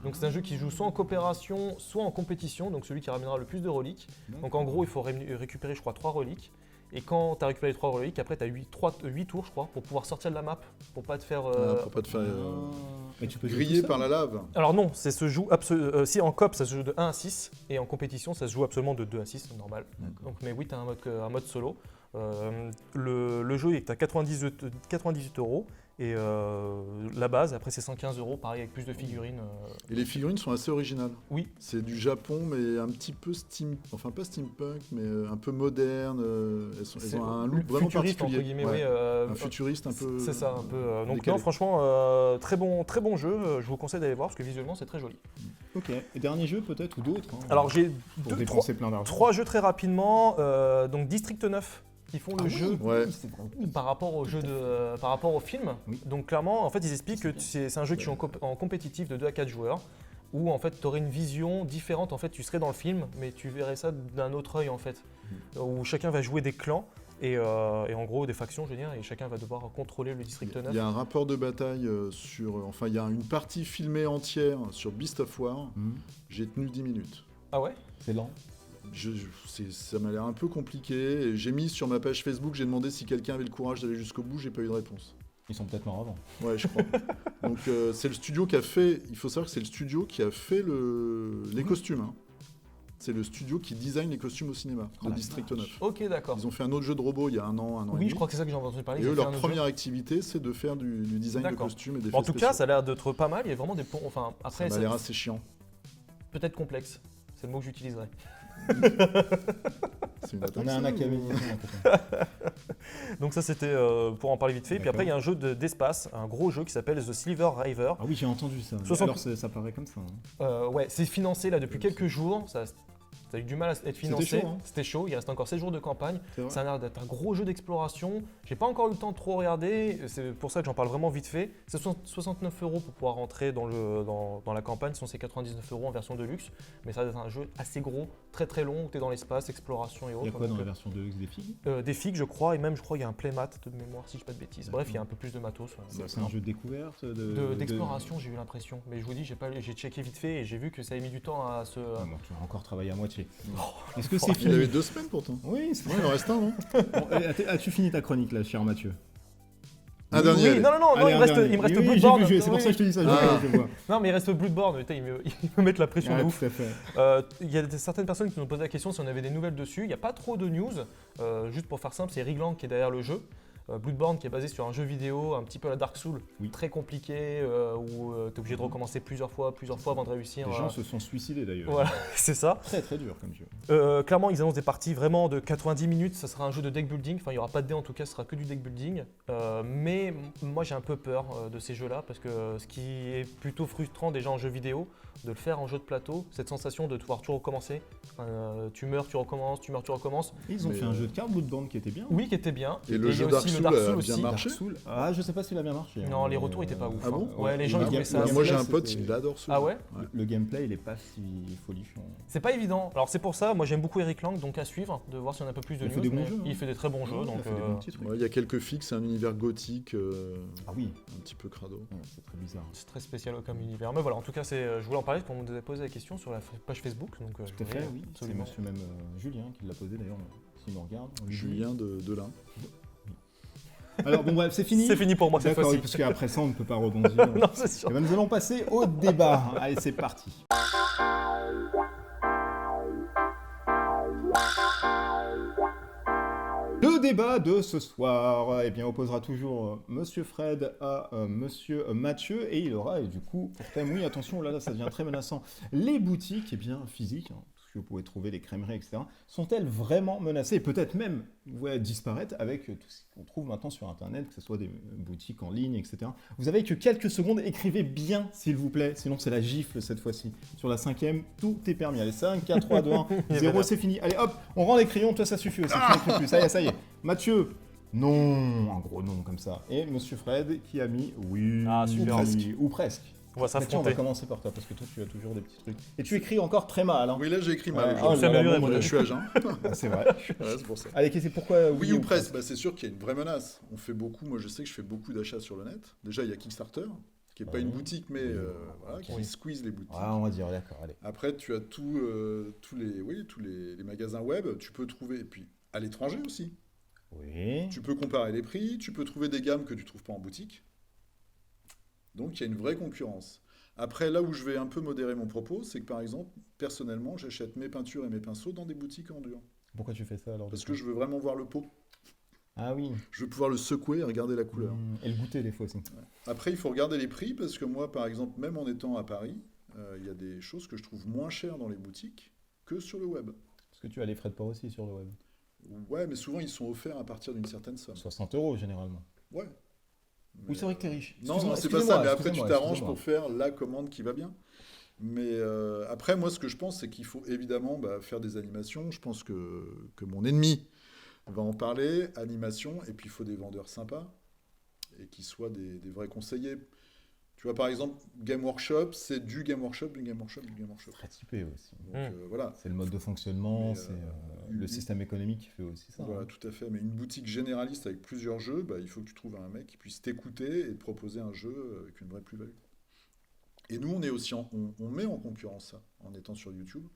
Donc c'est un jeu qui joue soit en coopération, soit en compétition. Donc celui qui ramènera le plus de reliques. Donc en gros, il faut récupérer, je crois, 3 reliques. Et quand tu as récupéré les 3 reliques, après tu as 8 tours, je crois, pour pouvoir sortir de la map, pour pas te faire. Pour pas te faire Mais tu peux jouer griller tout par seul. la lave. Alors non, ça se joue si en coop ça se joue de 1 à 6 et en compétition ça se joue absolument de 2 à 6, c'est normal. D'accord. Donc, mais oui, tu as un mode solo. Le jeu est à 98 € et la base, après c'est 115 €, pareil avec plus de figurines. Et les figurines sont assez originales. Oui. C'est du Japon, mais un petit peu enfin pas steampunk, mais un peu moderne. Elles ont un look vraiment futuriste, particulier. entre guillemets, Ouais. oui. Un futuriste un peu. C'est ça, un peu. Donc décalé. non, franchement, très bon jeu. Je vous conseille d'aller voir parce que visuellement c'est très joli. Ok. Et dernier jeu peut-être ou d'autres hein, Alors j'ai pour dépenser plein d'argent. 3 jeux très rapidement. Donc District 9 qui font le jeu. Ouais. Par rapport au par rapport au film. Oui. Donc clairement, en fait, ils expliquent que c'est un jeu qui joue en compétitif de 2 à 4 joueurs, où en fait, tu aurais une vision différente. En fait, tu serais dans le film, mais tu verrais ça d'un autre œil en fait, où chacun va jouer des clans et en gros des factions, je veux dire, et chacun va devoir contrôler le district 9. Il y a un rapport de bataille enfin il y a une partie filmée entière sur Beast of War. Mhm. J'ai tenu 10 minutes. Ah ouais? C'est lent. Ça m'a l'air un peu compliqué. Et j'ai mis sur ma page Facebook, j'ai demandé si quelqu'un avait le courage d'aller jusqu'au bout, j'ai pas eu de réponse. Ils sont peut-être morts avant. Ouais, je crois. Donc c'est le studio qui a fait, il faut savoir que c'est le studio qui a fait les costumes. Hein. C'est le studio qui design les costumes au cinéma, de District 9. Ok, d'accord. Ils ont fait un autre jeu de robot il y a un an et Oui, demi. je crois que c'est ça que j'ai entendu parler. Et eux, leur première activité, c'est de faire du design de D'accord. costumes et des En effets tout cas, spéciaux. ça a l'air d'être pas mal. Il y a vraiment des ponts. Enfin, après, Ça m'a l'air assez chiant. peut-être complexe. C'est le mot que j'utiliserais. C'est une attaque, On a un ça, académicien ou- à côté. Donc ça, c'était pour en parler vite fait. Puis D'accord. après, il y a un jeu d'espace, un gros jeu qui s'appelle The Silver River. Ah oui, j'ai entendu ça. 60 Alors ça paraît comme ça. Hein. Ouais, c'est financé là depuis quelques jours. Ça a eu du mal à être financé. C'était chaud, hein. C'était chaud. Il reste encore 7 jours de campagne. C'est vrai. Ça a l'air d'être un gros jeu d'exploration. J'ai pas encore eu le temps de trop regarder. C'est pour ça que j'en parle vraiment vite fait. C'est 69 € pour pouvoir rentrer dans la campagne. Sinon, c'est 99 € en version de luxe. Mais ça va être un jeu assez gros, très très long où tu es dans l'espace, exploration et autres. Il y a quoi dans Donc, la version de luxe des filles des figues, je crois. Et même, je crois, il y a un playmat de mémoire, si je dis pas de bêtises. Bref, il y a un peu plus de matos. C'est un jeu de découverte D'exploration, j'ai eu l'impression. Mais je vous dis, j'ai checké vite fait et j'ai vu que ça a mis du temps à se. Ah bon, tu vas encore travailler à moitié. Oh. Est-ce que c'est Il fini avait 2 semaines pourtant. Oui, c'est Ouais, il en reste un, non? Bon, as-tu fini ta chronique là, cher Mathieu? Un dernier. Oui, allez. non, Allez, il un me reste dernier. Oui, Bloodborne. j'ai vu, c'est pour ça que je te dis ça. Je vois. Non, mais il reste Bloodborne. Putain, il me met la pression de Ah, ouf. tout à fait. Il y a certaines personnes qui nous posent la question si on avait des nouvelles dessus. Il n'y a pas trop de news. Juste pour faire simple, c'est Rigland qui est derrière le jeu. Bloodborne qui est basé sur un jeu vidéo un petit peu à la Dark Souls, Oui. très compliqué, où tu es obligé de recommencer plusieurs fois avant de réussir. Les gens se sont suicidés d'ailleurs. Voilà, c'est ça. Très très dur comme jeu. Clairement, ils annoncent des parties vraiment de 90 minutes. Ça sera un jeu de deck building. Enfin, il n'y aura pas de dés en tout cas, ce sera que du deck building. Mais moi, j'ai un peu peur de ces jeux-là parce que ce qui est plutôt frustrant déjà en jeu vidéo, de le faire en jeu de plateau, cette sensation de devoir toujours recommencer. Tu meurs, tu recommences, tu meurs, tu recommences. Ils ont Mais, fait un jeu de cartes Bloodborne qui était bien. Oui, qui était bien. Et le il y a jeu aussi Dark le Souls Dark a Souls bien aussi. marché. Dark Souls. Ah, je sais pas s'il a bien marché. Non, hein, les mais, retours étaient pas ouf. Ah bon? Ouais, les gens ils Le trouvaient ça. gameplay, Moi, j'ai un c'était- pote, il adore Souls. Ah ouais? Le gameplay, il est pas si folichon. C'est pas évident. Alors c'est pour ça, moi j'aime beaucoup Eric Lang, donc à suivre, de voir si on a un peu plus de Il news. fait des bons mais jeux, hein. Il fait des très bons jeux, Ouais, donc il a fait des bons petits trucs. Ouais, il y a quelques filles, c'est un univers gothique, Ah oui, un petit peu crado. ouais, c'est très bizarre. c'est très spécial comme univers. Mais voilà, en tout cas, je voulais en parler parce qu'on nous avait posé la question sur la page Facebook. Donc, je Tout à fait, voulais oui. C'est absolument. monsieur même Julien qui l'a posé d'ailleurs, s'il nous regarde. on lui dit. Julien de l'Ain. Alors bon bref, c'est fini. C'est fini pour moi cette D'accord, oui, fois-ci. parce qu'après ça, on ne peut pas rebondir. Non, c'est sûr. Et ben, nous allons passer au débat. Allez, c'est parti. Le débat de ce soir opposera toujours Monsieur Fred à Monsieur Mathieu et il aura, et du coup, pour thème, oui, attention, là, ça devient très menaçant, les boutiques physiques, hein, tout ce que vous pouvez trouver, les crèmeries, etc., sont-elles vraiment menacées et peut-être même disparaître avec tout ce qu'on trouve maintenant sur Internet, que ce soit des boutiques en ligne, etc. Vous avez que quelques secondes, écrivez bien, s'il vous plaît, sinon c'est la gifle cette fois-ci. Sur la 5e, tout est permis. Allez, 5, 4, 3, 2, 1, 0, c'est fini. Allez, hop, on rend les crayons, toi ça suffit aussi, tu n'écris plus. Ça y est. Mathieu, non, un gros non comme ça. Et Monsieur Fred qui a mis oui, Ah, super. ou presque. On va Mathieu, on va s'affronter. commencer par toi parce que toi tu as toujours des petits trucs. Et tu écris encore très mal. Hein. Oui, là, j'ai écrit mal. Ouais, aujourd'hui. oh là là, amélioré, mon mon Là, Dieu. je suis à jeun. Ah, c'est vrai. Voilà, c'est pour ça. Allez, pourquoi Oui ou presque, c'est sûr qu'il y a une vraie menace. On fait beaucoup, moi je sais que je fais beaucoup d'achats sur le net. Déjà, il y a Kickstarter, qui n'est pas Ouais. une boutique, mais voilà, qui Oui. squeeze les boutiques. Ah, on va dire, d'accord, allez. Après, tu as tous les magasins web, tu peux trouver, et puis à l'étranger aussi. Oui. Tu peux comparer les prix, tu peux trouver des gammes que tu ne trouves pas en boutique. Donc, il y a une vraie concurrence. Après, là où je vais un peu modérer mon propos, c'est que par exemple, personnellement, j'achète mes peintures et mes pinceaux dans des boutiques en dur. Pourquoi tu fais ça alors? Parce que je veux vraiment voir le pot. Ah oui. Je veux pouvoir le secouer et regarder la couleur. Et le goûter des fois aussi. Après, il faut regarder les prix, parce que moi, par exemple, même en étant à Paris, il y a des choses que je trouve moins chères dans les boutiques que sur le web. Parce que tu as les frais de port aussi sur le web. Ouais, mais souvent, ils sont offerts à partir d'une certaine somme. 60 € généralement. Ouais. Oui, c'est vrai que t'es riche. Non, Excuse-moi, c'est pas ça, mais après, tu excusez-moi, t'arranges excusez-moi. pour faire la commande qui va bien. Mais après, moi, ce que je pense, c'est qu'il faut évidemment faire des animations. Je pense que mon ennemi va en parler, animation, et puis il faut des vendeurs sympas et qui soient des vrais conseillers. Tu vois, par exemple, Game Workshop, c'est du Game Workshop, du Game Workshop, du Game Workshop. Très typé aussi. Donc voilà. C'est le mode de fonctionnement, Mais, c'est une- le système économique qui fait aussi ça. Voilà, hein. tout à fait. Mais une boutique généraliste avec plusieurs jeux, il faut que tu trouves un mec qui puisse t'écouter et te proposer un jeu avec une vraie plus-value. Et nous, on est aussi on met en concurrence ça, en étant sur YouTube.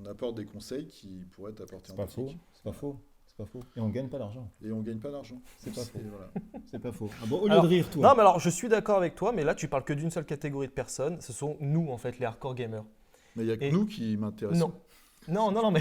on apporte des conseils qui pourraient t'apporter C'est en pas faux. boutique. C'est pas faux. C'est pas faux. Et on gagne pas d'argent. Et on gagne pas d'argent. C'est pas faux. Voilà. C'est pas faux. Ah bon, au lieu Alors, de rire, toi. Non, mais alors je suis d'accord avec toi, mais là tu parles que d'une seule catégorie de personnes. Ce sont nous, en fait, les hardcore gamers. Mais il n'y a que Et- nous qui m'intéressons. Non, mais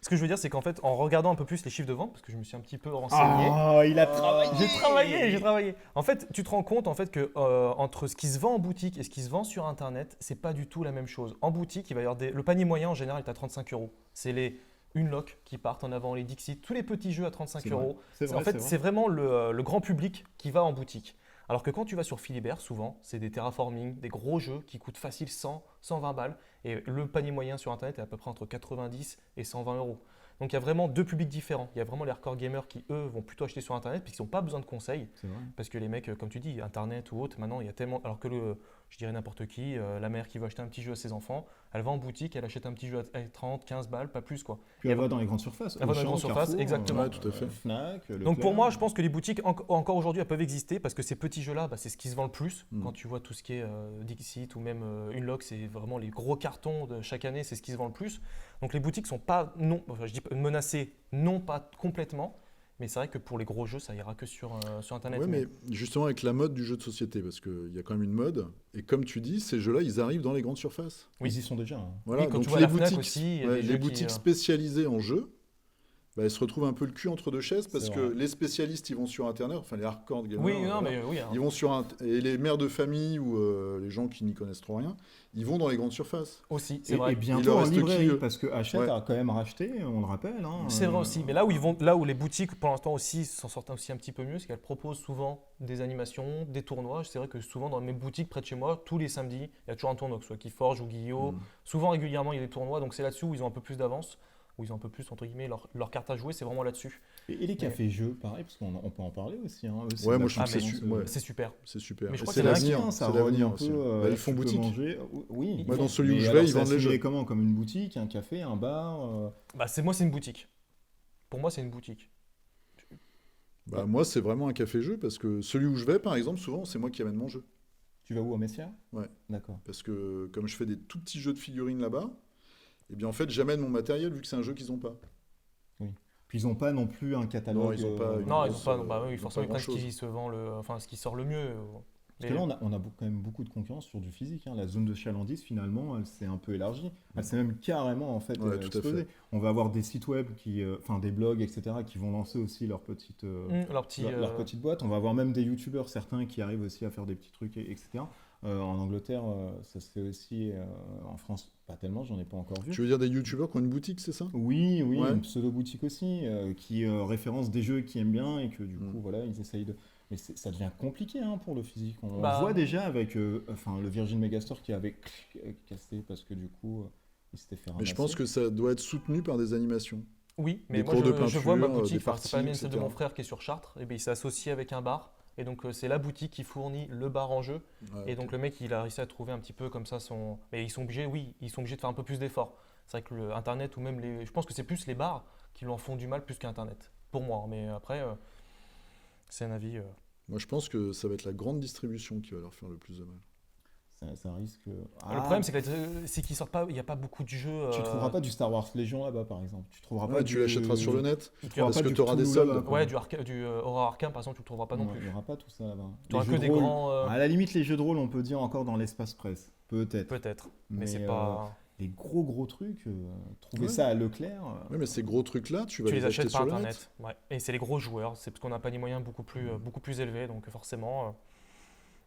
ce que je veux dire, c'est qu'en fait, en regardant un peu plus les chiffres de vente, parce que je me suis un petit peu renseigné. Ah, il a travaillé. J'ai travaillé. En fait, tu te rends compte en fait que entre ce qui se vend en boutique et ce qui se vend sur Internet, c'est pas du tout la même chose. En boutique, il va y avoir le panier moyen en général est à 35 €. C'est les Unlock qui partent en avant, les Dixit, tous les petits jeux à 35 C'est €. vrai. C'est vrai, En fait, c'est c'est vraiment le grand public qui va en boutique. Alors que quand tu vas sur Philibert, souvent, c'est des terraforming, des gros jeux qui coûtent facile 100, 120 balles. Et le panier moyen sur Internet est à peu près entre 90 et 120 €. Donc il y a vraiment deux publics différents. Il y a vraiment les hardcore gamers qui, eux, vont plutôt acheter sur Internet puisqu'ils n'ont pas besoin de conseils. C'est vrai. Parce que les mecs, comme tu dis, Internet ou autre, maintenant, il y a tellement. Alors que je dirais n'importe qui, la mère qui veut acheter un petit jeu à ses enfants, elle va en boutique, elle achète un petit jeu à 30, 15 balles, pas plus quoi. Puis elle va dans les grandes surfaces. Elle va dans les Auchan, grandes surfaces, Carrefour, exactement. Ouais, tout à fait. Fnac, Donc Leclerc. pour moi, je pense que les boutiques encore aujourd'hui elles peuvent exister parce que ces petits jeux-là, bah, c'est ce qui se vend le plus. Mm. Quand tu vois tout ce qui est Dixit ou même Unlock, c'est vraiment les gros cartons de chaque année, c'est ce qui se vend le plus. Donc les boutiques sont pas je dis menacées, non pas complètement, mais c'est vrai que pour les gros jeux, ça ira que sur Internet. Ouais, mais justement avec la mode du jeu de société, parce qu'il y a quand même une mode, et comme tu dis, ces jeux-là, ils arrivent dans les grandes surfaces. Oui. Ils y sont déjà. Hein. Voilà, Oui, quand donc tu vois les la Fnac boutiques, aussi, il y a ouais, des les jeux boutiques qui, spécialisées en jeux, bah, elles se retrouvent un peu le cul entre deux chaises, parce C'est que vrai. les spécialistes, ils vont sur Internet, enfin les hardcore gamers, Oui, non, voilà, mais oui. Hein. ils vont sur et les mères de famille ou les gens qui n'y connaissent trop rien, ils vont dans les grandes surfaces. Aussi, c'est Et vrai. Il bientôt leur en reste librairie, qui, eux parce que Hachette Ouais. a quand même racheté, on le rappelle. Hein, C'est vrai aussi, mais là où les boutiques pour l'instant aussi s'en sortent aussi un petit peu mieux, c'est qu'elles proposent souvent des animations, des tournois. C'est vrai que souvent dans mes boutiques près de chez moi, tous les samedis, il y a toujours un tournoi, que ce soit Keyforge ou Guillaume. Souvent régulièrement il y a des tournois, donc c'est là-dessus où ils ont un peu plus d'avance, où ils ont un peu plus entre guillemets leur carte à jouer, c'est vraiment là-dessus. Et les cafés-jeux, pareil, parce qu'on peut en parler aussi. Hein, eux, c'est Ouais, la moi, je trouve que c'est concurrence, ouais. C'est super. C'est super. Mais je Et crois c'est qu'il y en a l'avenir, ça c'est relie l'avenir un aussi. peu. Bah, ils font tu peux boutique. manger. Oui. Moi, dans celui où Mais je alors, vais, ils c'est vendent les assimilé jeux. comment? Comme une boutique, un café, un bar Bah moi c'est une boutique. Pour moi c'est une boutique. Bah, moi, c'est vraiment un café-jeu, parce que celui où je vais, par exemple, souvent, c'est moi qui amène mon jeu. Tu vas où, à Messia? Ouais. D'accord. Parce que comme je fais des tout petits jeux de figurines là-bas, eh bien en fait j'amène mon matériel vu que c'est un jeu qu'ils n'ont pas. Puis ils n'ont pas non plus un catalogue. Non, ils ont pas une Non, ils grosse, ont pas. Bah oui, ils ont forcément pas ils prennent ce grand-chose. qui se vend ce qui sort le mieux. Parce que là, on a quand même beaucoup de concurrence sur du physique. Hein. La zone de chalandise, finalement, elle s'est un peu élargie. Elle s'est même carrément en fait Ouais, tout à explosée. fait. On va avoir des sites web, des blogs, etc., qui vont lancer aussi leur petite, Leur petit. leur petite boîte. On va avoir même des youtubeurs, certains, qui arrivent aussi à faire des petits trucs, etc. En Angleterre, ça se fait aussi. En France, pas tellement, j'en ai pas encore vu. Tu veux dire des youtubeurs qui ont une boutique, c'est ça? Oui, Ouais. une pseudo-boutique aussi, qui référence des jeux qu'ils aiment bien et que du coup, Mm. voilà, ils essayent de. Mais ça devient compliqué hein, pour le physique. On Bah. voit déjà avec le Virgin Megastore qui avait cassé parce que du coup, il s'était fait Mais ramasser. je pense que ça doit être soutenu par des animations. Oui, mais Des moi cours de je vois ma peinture, boutique, des enfin, c'est pas la mienne, parties, celle de mon etc. frère qui est sur Chartres, et bien il s'est associé avec un bar, et donc c'est la boutique qui fournit le bar en jeu, Ouais, et ok. donc le mec il a réussi à trouver un petit peu comme ça son. Mais ils sont obligés de faire un peu plus d'efforts. C'est vrai que le Internet ou même je pense que c'est plus les bars qui lui en font du mal plus qu'Internet, pour moi, mais après c'est un avis. Moi je pense que ça va être la grande distribution qui va leur faire le plus de mal. Ça risque. Le problème c'est qu'ils sortent pas, il n'y a pas beaucoup de jeux. Tu trouveras pas du Star Wars Légion là-bas par exemple. Tu trouveras Ouais, pas tu l'achèteras sur le net. Tu trouveras parce pas que du tu auras des Cthulhu soldes. là-bas, quoi. Ouais, du Horror Arkham par exemple, tu le trouveras pas non Ouais, plus. Il n'y aura pas tout ça là-bas. Tu auras Les que jeux des de rôle, grands. à la limite, les jeux de rôle, on peut dire encore dans l'espace presse. Peut-être. Peut-être, mais c'est Mais, pas. Les gros trucs, trouver Ouais. ça à Leclerc. Oui, mais ces gros trucs-là, tu vas Tu les acheter achètes par sur le net. internet. Ouais. Et c'est les gros joueurs, c'est parce qu'on n'a pas des moyens beaucoup plus élevés, donc forcément.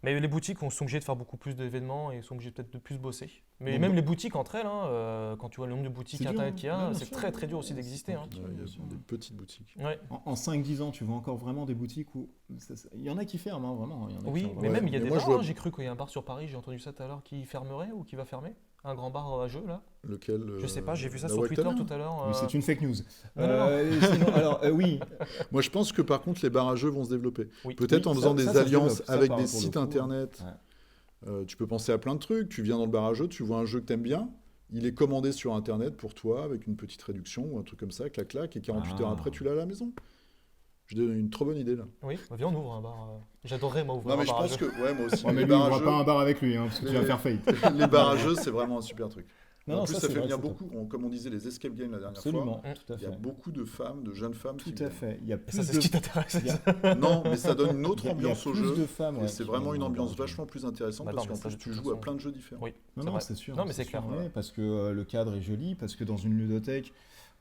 Mais les boutiques sont obligées de faire beaucoup plus d'événements et sont obligées peut-être de plus bosser. Mais Donc, même les boutiques entre elles, hein, quand tu vois le nombre de boutiques C'est dur, internet hein. qu'il y a, Ouais, bien c'est sûr. très très dur aussi d'exister. C'est Hein. compliqué. Ouais, il y bien a sûr. des petites boutiques. Ouais. En 5-10 ans, tu vois encore vraiment des boutiques où. Il y en a qui ferment, hein, vraiment. Il y en a qui Oui, ferment mais vraiment. même il y a mais des moi, bars. je vois- Hein. J'ai cru qu'il y a un bar sur Paris, j'ai entendu ça tout à l'heure, qui fermerait ou qui va fermer. Un grand bar à jeux là. Lequel Je sais pas, j'ai vu ça la sur Twitter Wactania tout à l'heure. Oui, c'est une fake news. Non, non, Sinon, alors, oui. Moi, je pense que par contre, les bars à jeux vont se développer. Oui. Peut-être Oui, en ça- faisant des ça se alliances développe, ça, avec par- des pour le sites coup, internet. Ouais. Tu peux penser à plein de trucs. Tu viens dans le bar à jeux, tu vois un jeu que t'aimes bien. Il est commandé sur internet pour toi avec une petite réduction ou un truc comme ça, clac, et 48 heures après, tu l'as à la maison. Je donne une trop bonne idée là. Oui, bah, viens, on ouvre un bar. J'adorerais moi ouvrir Non, mais un je bar à pense jeux. que, ouais, moi aussi. Ouais, mais les lui, il bars à aura jeux, pas un bar avec lui, hein, parce que tu vas faire faillite. les bars à jeux, c'est vraiment un super truc. Non, En plus, ça, ça c'est fait vrai venir que c'est beaucoup, comme on disait, les escape games la dernière Absolument, fois. tout à Il y a fait. beaucoup de femmes, de jeunes femmes Tout qui à viennent. fait. Il y a Et plus ça, c'est de... ce qui t'intéresse. il y a- Non, mais ça donne une autre il y a ambiance au plus jeu. de femmes, Et ouais, c'est qui vraiment viennent une dans ambiance le jeu. vachement plus intéressante Bah parce non, qu'en mais ça, plus de tu toute joues à façon. plein de jeux différents. Oui, Non, c'est non, vrai. c'est sûr. Non, mais c'est clair. Ouais, parce que le cadre est joli, parce que dans une ludothèque,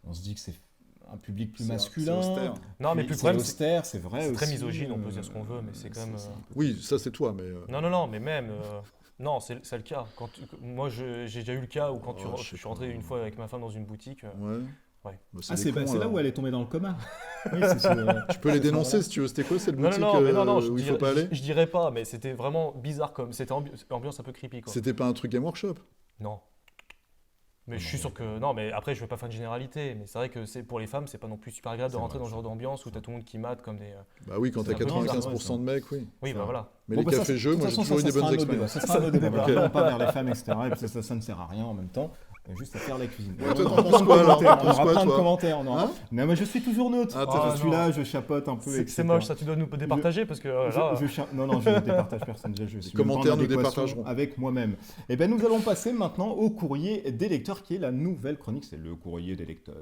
on se dit que c'est un public plus C'est masculin. c'est austère. Non, mais Puis plus le c'est problème, austère, c'est vrai c'est aussi. très misogyne, on peut dire ce qu'on veut, mais c'est quand même. un peu- Oui, ça c'est toi, mais. Non, mais même. Non, c'est le cas. Moi, j'ai déjà eu le cas où quand Oh, je je sais suis rentré pas. une fois avec ma femme dans une boutique. Ouais. Ouais. Bah, Ah, des c'est cons, c'est là alors. où elle est tombée dans le coma. Oui, c'est ce- Tu peux les dénoncer si tu veux. C'était quoi cette Non, boutique mais non, où il faut pas aller je dirais pas, mais c'était vraiment bizarre comme. C'était ambiance un peu creepy, quoi. C'était pas un truc Game Workshop. Non. Mais je Non, suis sûr que. Non, mais après, je vais pas faire une généralité. Mais c'est vrai que pour les femmes, c'est pas non plus super agréable de C'est rentrer vrai, dans ce genre d'ambiance où t'as tout le monde qui mate comme des. Bah oui, quand C'est t'as un peu bizarre, 95% de mecs, oui. Oui, bah voilà. Mais Bon, les bah, ça, cafés-jeux, de moi toute j'ai façon, toujours eu ça des sera bonnes un autre débat. expériences. Ça sera un autre débat. Ok. Non, pas vers les femmes, etc. Et puis ça ne sert à rien en même temps. Juste à faire la cuisine. Ouais, toi, On t'en aura penses plein de quoi, alors commentaires, T'en on penses aura quoi, plein de toi commentaires. Hein Non, mais je suis toujours neutre. Ah, t'es Je neutre. suis là, je chapote un peu. C'est etc. moche, ça, tu dois nous départager parce que là. Non, je ne départage personne. Je suis même pas en commentaires nous adéquation départageront. avec moi-même. Et bien, nous allons passer maintenant au courrier des lecteurs, qui est la nouvelle chronique. C'est le courrier des lecteurs.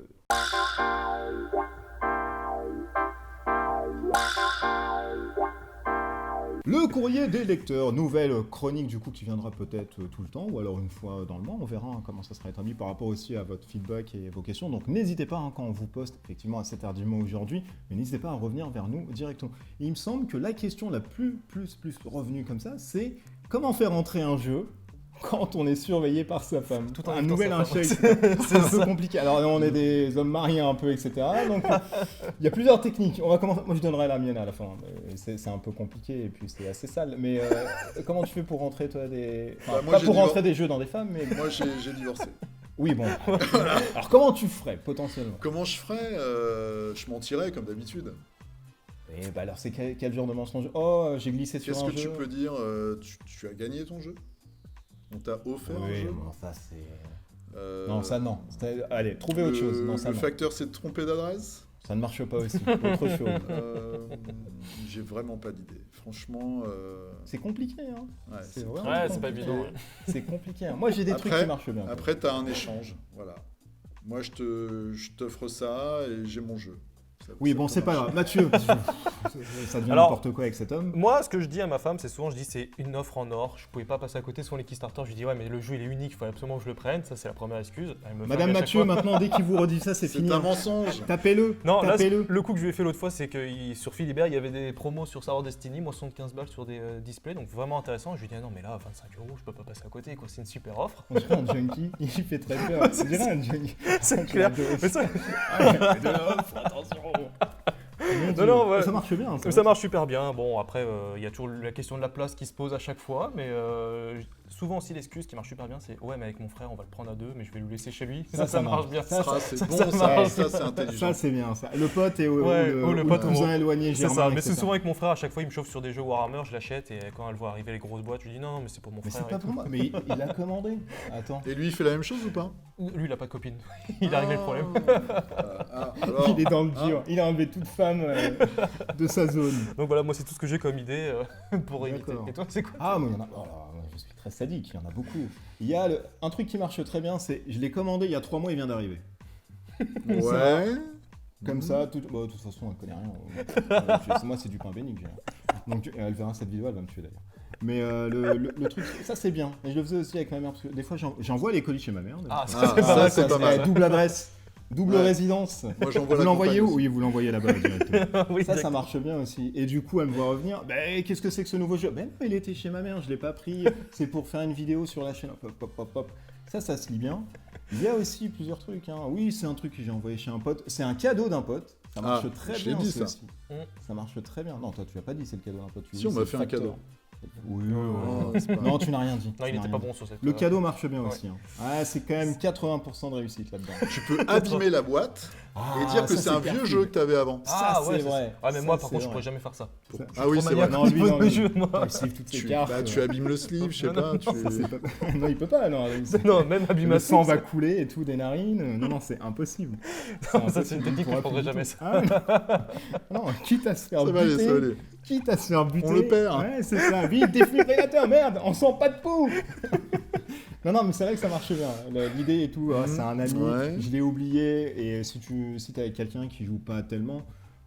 Le courrier des lecteurs, nouvelle chronique du coup qui viendra peut-être tout le temps ou alors une fois dans le mois, on verra comment ça sera établi par rapport aussi à votre feedback et vos questions. Donc n'hésitez pas quand on vous poste effectivement assez tardivement aujourd'hui, mais n'hésitez pas à revenir vers nous directement. Et il me semble que la question la plus revenue comme ça, c'est comment faire entrer un jeu quand on est surveillé par sa femme. Tout en un évitant nouvel sa femme. inchèque, c'est un peu compliqué. Alors on est des hommes mariés un peu, etc. Donc il y a plusieurs techniques. On va commencer. Moi je donnerai la mienne à la fin. C'est un peu compliqué et puis c'est assez sale. Mais comment tu fais pour rentrer toi des... Enfin, Bah, moi, pas j'ai pour divor- rentrer des jeux dans des femmes, mais... Moi j'ai divorcé. Oui, bon. Alors comment tu ferais potentiellement? Comment je ferais Je mentirais comme d'habitude. Et bah alors c'est quel genre de mensonge? Oh, j'ai glissé sur Qu'est-ce un que jeu. tu peux dire tu as gagné ton jeu? On t'a offert un Oui, jeu? bon, ça c'est... Euh, Non, ça non. Allez, trouvez autre chose. Non, ça le non. facteur s'est trompé d'adresse? Ça ne marche pas aussi. Autre chose. J'ai vraiment pas d'idée. Franchement, C'est compliqué, hein. ouais, C'est c'est- vraiment Ouais, c'est pas compliqué. évident. C'est compliqué. Hein. Moi, j'ai des trucs Après- qui marchent bien. Après, t'as un échange, voilà. Moi, je t'offre ça et j'ai mon jeu. Ça- Oui, ça bon, peut c'est pas marcher. grave. Mathieu, ça devient Alors- n'importe quoi avec cet homme. Moi, ce que je dis à ma femme, c'est souvent, je dis, c'est une offre en or. Je pouvais pas passer à côté. Souvent, les Kickstarter, je lui dis, ouais, mais le jeu, il est unique. Il faut absolument que je le prenne. Ça, c'est la première excuse. Elle me Madame flingue à chaque Mathieu, fois. maintenant, dès qu'il vous redit ça, c'est C'est fini. un mensonge. Tapez-le. Non, là, Tapez-le. le coup que je lui ai fait l'autre fois, c'est que sur Philibert, il y avait des promos sur Star Wars Destiny, moi 75 balles sur des displays, donc vraiment intéressant. Je lui ai dit, ah non, mais là, 25 €, je peux pas passer à côté, quoi. C'est une super offre. On dirait un junkie. Il fait très peur. On dirait un junkie. C'est clair. Mais ça, De l'offre, attention. Mon Dieu. non, ouais. Ça marche bien. ça marche super bien. Bon, après, il y a toujours la question de la place qui se pose à chaque fois, mais souvent aussi l'excuse qui marche super bien, c'est ouais, mais avec mon frère, on va le prendre à deux, mais je vais le laisser chez lui. Ça marche bien. Ça, Ah, c'est bon, ça ça, marche. ça, c'est intelligent. Ça, c'est bien. Ça. Le pote et Ouais, ou le pote cousin homo. éloigné, C'est Germain, ça, mais etc. c'est souvent avec mon frère, à chaque fois il me chauffe sur des jeux Warhammer, je l'achète et quand elle voit arriver les grosses boîtes, je lui dis non, mais c'est pour mon Mais frère. c'est pas et pour moi. Mais il a commandé. Attends. Et lui, il fait la même chose ou pas? tout. Lui, il a pas de copine. Il a réglé le problème. Alors, Il est dans le hein dur. Il a enlevé toute femme de sa zone. Donc voilà, moi c'est tout ce que j'ai comme idée pour éviter. D'accord. Et toi, c'est quoi? Ah, mais il y en a. Oh là, moi, je suis très sadique, il y en a beaucoup. Il y a un truc qui marche très bien, c'est je l'ai commandé il y a 3 mois, il vient d'arriver. Ouais. Comme ça, de toute façon, elle connaît rien. Moi, c'est du pain béni que j'ai. Donc, elle verra cette vidéo, elle va me tuer d'ailleurs. Mais le truc, ça c'est bien. Et je le faisais aussi avec ma mère, parce que des fois, j'envoie les colis chez ma mère. Ah, Ah, c'est pas mal, c'est pas mal. Double adresse, double Ouais. résidence. Moi, j'envoie Vous la l'envoyez où? campagne Oui, vous l'envoyez là-bas directement. Oui, Ça d'accord. marche bien aussi. Et du coup, elle me voit revenir. Ben, qu'est-ce que c'est que ce nouveau jeu? Ben non, il était chez ma mère, je l'ai pas pris. C'est pour faire une vidéo sur la chaîne. Hop, hop, hop, hop. Ça se lit bien. Il y a aussi plusieurs trucs. Hein. Oui, c'est un truc que j'ai envoyé chez un pote. C'est un cadeau d'un pote. Ça marche Ah, très je l'ai bien. dit, ça ça. aussi. Ça marche très bien. Non, toi, tu l'as pas dit, c'est le cadeau d'un pote. Tu Si, dis, on m'a c'est fait le un cadeau. facteur. Oui, Oh, c'est pas- Non, tu n'as rien dit. Non, il Tu n'as était pas rien bon sur cette. dit. Le cadeau marche bien Ouais. aussi. Hein. Ah, c'est quand même 80% de réussite là-dedans. Tu peux abîmer la boîte et dire que c'est un vieux jeu que tu avais avant. Ah Ça, ouais, c'est vrai. Ah, mais Ça, moi, par c'est contre, je vrai. pourrais jamais faire ça. Ça- Ah oui, c'est maniaque vrai. Non, lui, au niveau non, de lui. mes jeux, moi. Il slip toutes ses Tu, cartes. bah, tu abîmes le sleeve, je sais pas. Tu... Ça, c'est pas... non, il peut pas. Non, Non, même le abîmer sang va couler et tout des narines. Non, non, c'est impossible. Non, ça, c'est une technique que je Il pourra prendrai plus jamais, du ça. tout. Ah, non. Non, quitte à se faire Ça va aller, buter. ça va aller. Quitte à se faire buter. On le perd. Ouais, c'est ça. Vite, défibrillateur, merde, on sent pas de peau. Non, mais c'est vrai que ça marche bien. L'idée et tout, c'est un ami, Ouais. je l'ai oublié. Et si t'es avec quelqu'un qui joue pas tellement,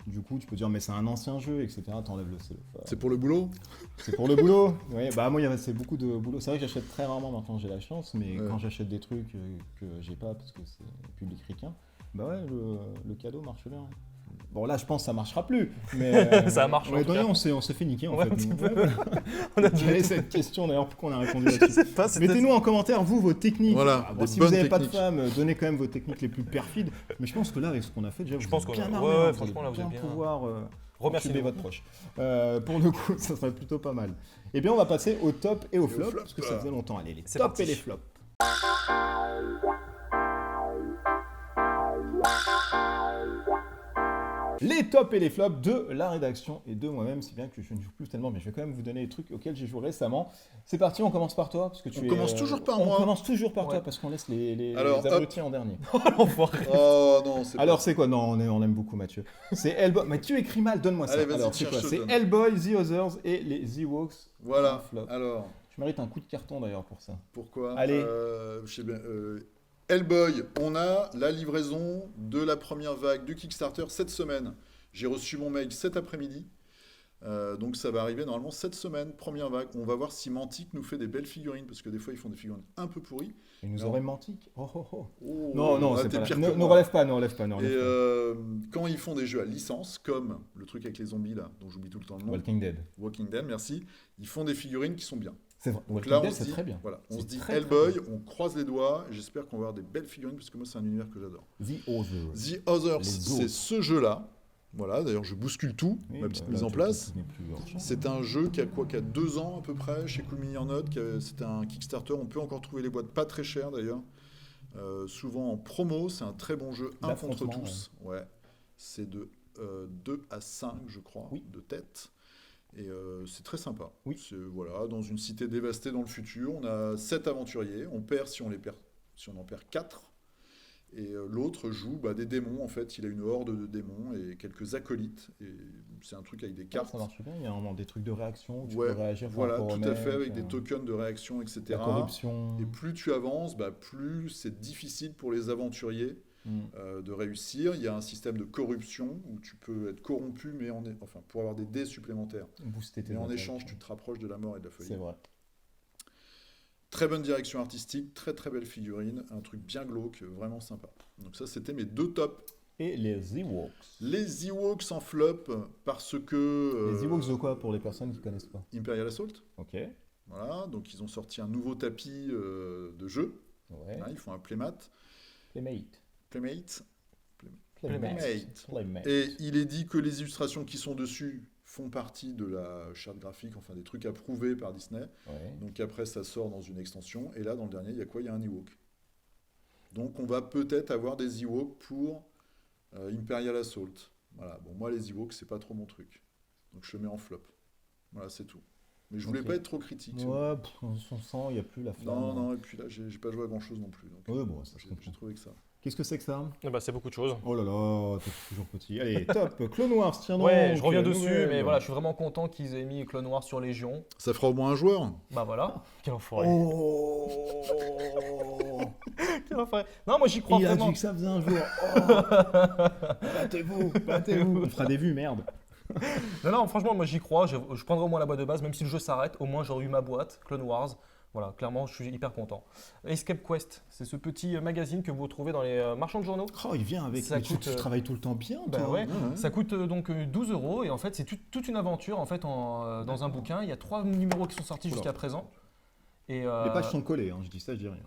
du coup, tu peux dire, mais c'est un ancien jeu, etc. T'enlèves le cellophane. C'est pour le boulot? C'est pour le boulot. Oui, bah moi, c'est beaucoup de boulot. C'est vrai que j'achète très rarement maintenant, j'ai la chance, mais Ouais. quand j'achète des trucs que j'ai pas parce que c'est public ricain, bah ouais, le cadeau marche bien. Bon, là, je pense que ça marchera plus. Mais Ça marche, en Ouais, tout d'ailleurs, cas. on s'est fait niquer en Ouais, fait. un petit nous. peu. Ouais, voilà. On a Quelle est dit- cette question d'ailleurs? Pourquoi on a répondu Je là-dessus? sais pas, c'était- Mettez-nous en commentaire, vous, vos techniques. Voilà, Bon, des si vous bonnes n'avez pas de techniques. femme, donnez quand même vos techniques les plus perfides. Mais je pense que là, avec ce qu'on a fait, déjà, Je vous pense êtes qu'on bien a- armés, ouais, hein, ouais, vous franchement, allez là, vous êtes bien. pouvoir Remerciez-nous. entuber votre proche. Pour le coup, ça serait plutôt pas mal. Eh bien, on va passer au top et au flop, flop. parce que ça faisait longtemps. Allez, les C'est tops parti. et les flops. Les tops et les flops de la rédaction et de moi-même, si bien que je ne joue plus tellement, mais je vais quand même vous donner les trucs auxquels j'ai joué récemment. C'est parti, on commence par toi, parce que On commence toujours par on moi. commence toujours par toi, Ouais. parce qu'on laisse les Alors, abrutis en dernier. L'enfoiré. Oh non, c'est Alors c'est quoi? Non, on aime beaucoup Mathieu. C'est Hellboy. Mais tu écris mal, donne-moi ça. Allez, vas-y, Alors c'est tiens, quoi? je te C'est donne. Hellboy, The Others et les Ewoks. Un Voilà. flop. Alors, Tu mérites un coup de carton d'ailleurs pour ça. pourquoi? Allez. Je sais bien. Hellboy, on a la livraison de la première vague du Kickstarter cette semaine. J'ai reçu mon mail cet après-midi. Donc ça va arriver normalement cette semaine, première vague. On va voir si Mantic nous fait des belles figurines, parce que des fois ils font des figurines un peu pourries. Il nous Non. aurait menti. Oh, oh, oh. Oh, Non, là, c'est t'es pas pire là. que Ne moi. relève pas, ne relève pas, ne Et relève pas. quand ils font des jeux à licence, comme le truc avec les zombies là, dont j'oublie tout le temps le nom, Walking Dead. Walking Dead, merci, ils font des figurines qui sont bien. C'est vrai. Donc Walking là, on Dead, se c'est dit, très bien. voilà, on C'est se dit très, très Hellboy, bien. on croise les doigts. J'espère qu'on va avoir des belles figurines, parce que moi, c'est un univers que j'adore. The Others. The Others, Les c'est autres. ce jeu-là. Voilà, d'ailleurs, je bouscule tout, Oui, ma petite bah, mise là, en tu- place. tu n'es plus hors champ. C'est un jeu qui a 2 ans à peu près chez Cool Mini Note. C'était un Kickstarter. On peut encore trouver les boîtes pas très chères d'ailleurs. Souvent en promo. C'est un très bon jeu. Un contre L'affrontement, tous. Ouais. C'est de 2 à 5, je crois, Oui. de tête. Et c'est très sympa. Oui. Voilà, dans une cité dévastée dans le futur, on a 7 aventuriers. On perd si on en perd 4. Et l'autre joue des démons, en fait. Il a une horde de démons et quelques acolytes. Et c'est un truc avec des Ah, cartes. ça marche bien, il y a vraiment des trucs de réaction où tu Ouais, peux réagir par voilà, rapport tout au à mec, fait, avec des tokens de réaction, etc. la corruption. Et plus tu avances, plus c'est difficile pour les aventuriers de réussir. Il y a un système de corruption où tu peux être corrompu, mais pour avoir des dés supplémentaires. Booster tes Mais en attaques. échange, tu te rapproches de la mort et de la folie. C'est vrai. Très bonne direction artistique, très très belle figurine, un truc bien glauque, vraiment sympa. Donc ça, c'était mes 2 tops. Et les Ewoks. Les Ewoks en flop, parce que... Les Ewoks de quoi pour les personnes qui ne connaissent pas? Imperial Assault. Ok. Voilà, donc ils ont sorti un nouveau tapis de jeu. Ouais. Hein, ils font un playmat. Playmate. Playmate. Playmate. Et il est dit que les illustrations qui sont dessus font partie de la charte graphique, enfin des trucs approuvés par Disney. Ouais. Donc après, ça sort dans une extension. Et là, dans le dernier, il y a quoi? Il y a un Ewok. Donc on va peut-être avoir des Ewoks pour Imperial Assault. Voilà. Bon, moi, les Ewoks, c'est pas trop mon truc. Donc je le mets en flop. Voilà, c'est tout. Mais je voulais Ok. pas être trop critique. Ouais, on sent, il n'y a plus la flamme. Non, non, et puis là, j'ai pas joué à grand chose non plus. Donc, Ouais, bon, ça se comprend. j'ai trouvé que ça. Qu'est-ce que c'est que ça? C'est beaucoup de choses. Oh là là, t'es toujours petit. Allez, top, Clone Wars, tiens donc. Ouais, je reviens dessus, nouvelle. mais voilà, je suis vraiment content qu'ils aient mis Clone Wars sur Légion. Ça fera au moins un joueur. Bah voilà, quel enfoiré. Oh Quel enfoiré. Non, moi j'y crois Il a vraiment. dit que ça faisait un jour. Oh battez-vous, battez-vous. On fera des vues, merde. Non, franchement, moi j'y crois. Je prendrai au moins la boîte de base, même si le jeu s'arrête, au moins j'aurai eu ma boîte, Clone Wars. Voilà, clairement, je suis hyper content. Escape Quest, c'est ce petit magazine que vous retrouvez dans les marchands de journaux. Oh, il vient avec. Ça Mais tu coûte, travailles tout le temps bien, Bah toi. ouais, Ouais. ça coûte donc 12 € et en fait c'est toute une aventure en fait dans un bouquin. Il y a 3 numéros qui sont sortis Oula. jusqu'à présent. Et Les pages sont collées, hein. Je dis ça, je dis rien.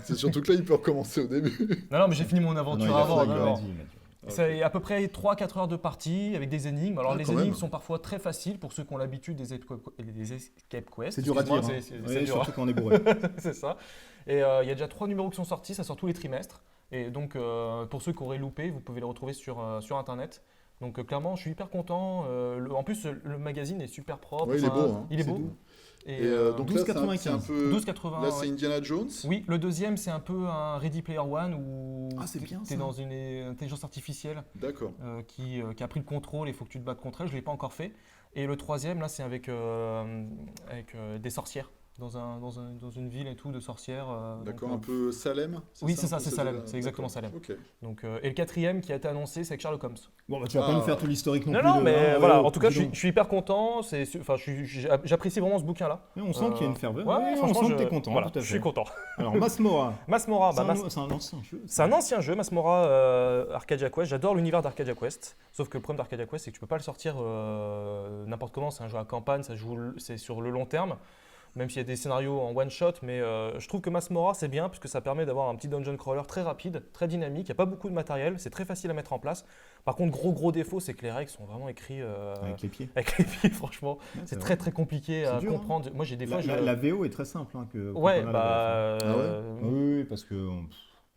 C'est surtout que là, il peut recommencer au début. Non, mais j'ai fini mon Non, aventure il a avant. fait, non, il a non. dit, il m'a dit. C'est à peu près 3-4 heures de partie avec des énigmes. Alors Ah, les quand énigmes même. sont parfois très faciles pour ceux qui ont l'habitude des escape quests. C'est dur à dire. Excuse-moi, Hein. c'est Ouais, dur. surtout quand on est bourré. C'est ça. Et il y a déjà 3 numéros qui sont sortis, ça sort tous les trimestres. Et donc pour ceux qui auraient loupé, vous pouvez les retrouver sur internet. Donc clairement, je suis hyper content. En plus, le magazine est super propre. Ouais, il est Enfin, beau, hein. Il est C'est beau. doux. Et, Et donc là, c'est un 12,95. peu. 12,80. Là, c'est ouais. Indiana Jones. Oui, le deuxième, c'est un peu un Ready Player One où Ah, c'est bien, tu es ça. dans une intelligence artificielle D'accord. qui a pris le contrôle et il faut que tu te battes contre elle. Je ne l'ai pas encore fait. Et le troisième, là, c'est avec des sorcières. dans une ville et tout de sorcières. D'accord, donc, un peu Salem. Oui, c'est un ça, peu c'est cette- Salem, c'est exactement D'accord. Salem. Ok. Donc, et le quatrième qui a été annoncé, c'est avec Sherlock Holmes. Bon, bah, tu vas pas nous faire tout l'historique non, Non, plus. non, de- mais hein, voilà, ouais, en tout cas, dis je donc. suis hyper content. Enfin, j'apprécie vraiment ce bouquin-là. Mais on sent qu'il y a une ferveur. Ouais, Ouais, on franchement, sent que t'es content, voilà, tout à je fait. suis content. Alors, Masmora. Masmora, C'est bah, c'est un ancien jeu. c'est un ancien jeu, Masmora Arcadia Quest. J'adore l'univers d'Arcadia Quest. Sauf que le problème d'Arcadia Quest, c'est que tu peux pas le sortir n'importe comment. C'est un jeu à campagne, c'est sur le long terme. Même s'il y a des scénarios en one shot, mais je trouve que Masmora c'est bien puisque ça permet d'avoir un petit dungeon crawler très rapide, très dynamique. Il n'y a pas beaucoup de matériel, c'est très facile à mettre en place. Par contre, gros défaut, c'est que les règles sont vraiment écrites Avec les pieds. avec les pieds. Franchement, Ouais, c'est vrai. très compliqué à C'est dur, hein. comprendre. Moi, j'ai des fois, La VO est très simple. Hein, ouais, comparé à la bah, Ah ouais VF, hein. Oui, parce que on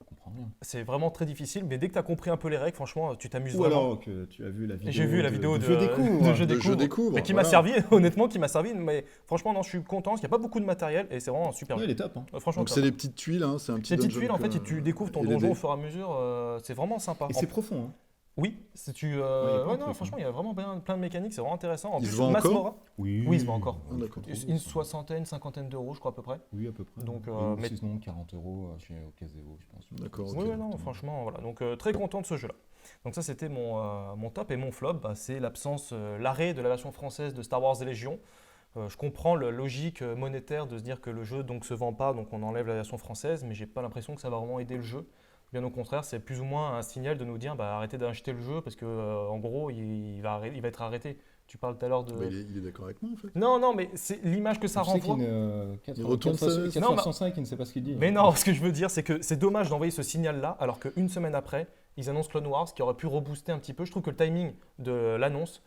comprend rien. c'est vraiment très difficile. Mais dès que tu as compris un peu les règles, franchement, tu t'amuses Ou vraiment. alors que tu as vu la vidéo. J'ai vu la vidéo de Je découvre. de Je De Je découvre, découvre, mais qui m'a voilà. servi, honnêtement, qui m'a servi. Mais franchement, non, je suis content. Il n'y a pas beaucoup de matériel et c'est vraiment un super Ouais, jeu. il est top. Hein. Franchement, Donc top. c'est des petites tuiles, hein, c'est un petit Ces petites dungeon tuiles, en fait, que- et tu découvres ton et les donjon dés. au fur et à mesure. C'est vraiment sympa. Et c'est profond. Hein. Oui, c'est il y a plein de ouais, non, trucs, franchement, il y a vraiment plein de mécaniques. C'est vraiment intéressant. En Il plus, se vend encore Masmora, Oui, Oui, il se vend encore. Ah, d'accord. une soixantaine, cinquantaine d'euros, je crois à peu près. Oui, à peu près. Donc, Ou mais- sinon 40 € chez Ocaseo, je pense. D'accord, Oui, ok. ouais, non, franchement, voilà. Donc, très content de ce jeu-là. Donc, ça, c'était mon top et mon flop. Bah, c'est l'arrêt de la version française de Star Wars et Légion. Je comprends la logique monétaire de se dire que le jeu donc se vend pas, donc on enlève la version française, mais j'ai pas l'impression que ça va vraiment aider le jeu. Bien au contraire, c'est plus ou moins un signal de nous dire bah, arrêtez d'acheter le jeu parce que en gros il va être arrêté. Tu parles tout à l'heure de. Bah, il est d'accord avec moi en fait. Non, mais c'est l'image que ça Tu sais renvoie. Il retourne sa veste. 405, il ne sait pas ce qu'il dit. Mais non, ce que je veux dire, c'est que c'est dommage d'envoyer ce signal-là, alors qu'une semaine après, ils annoncent Clone Wars, qui aurait pu rebooster un petit peu. Je trouve que le timing de l'annonce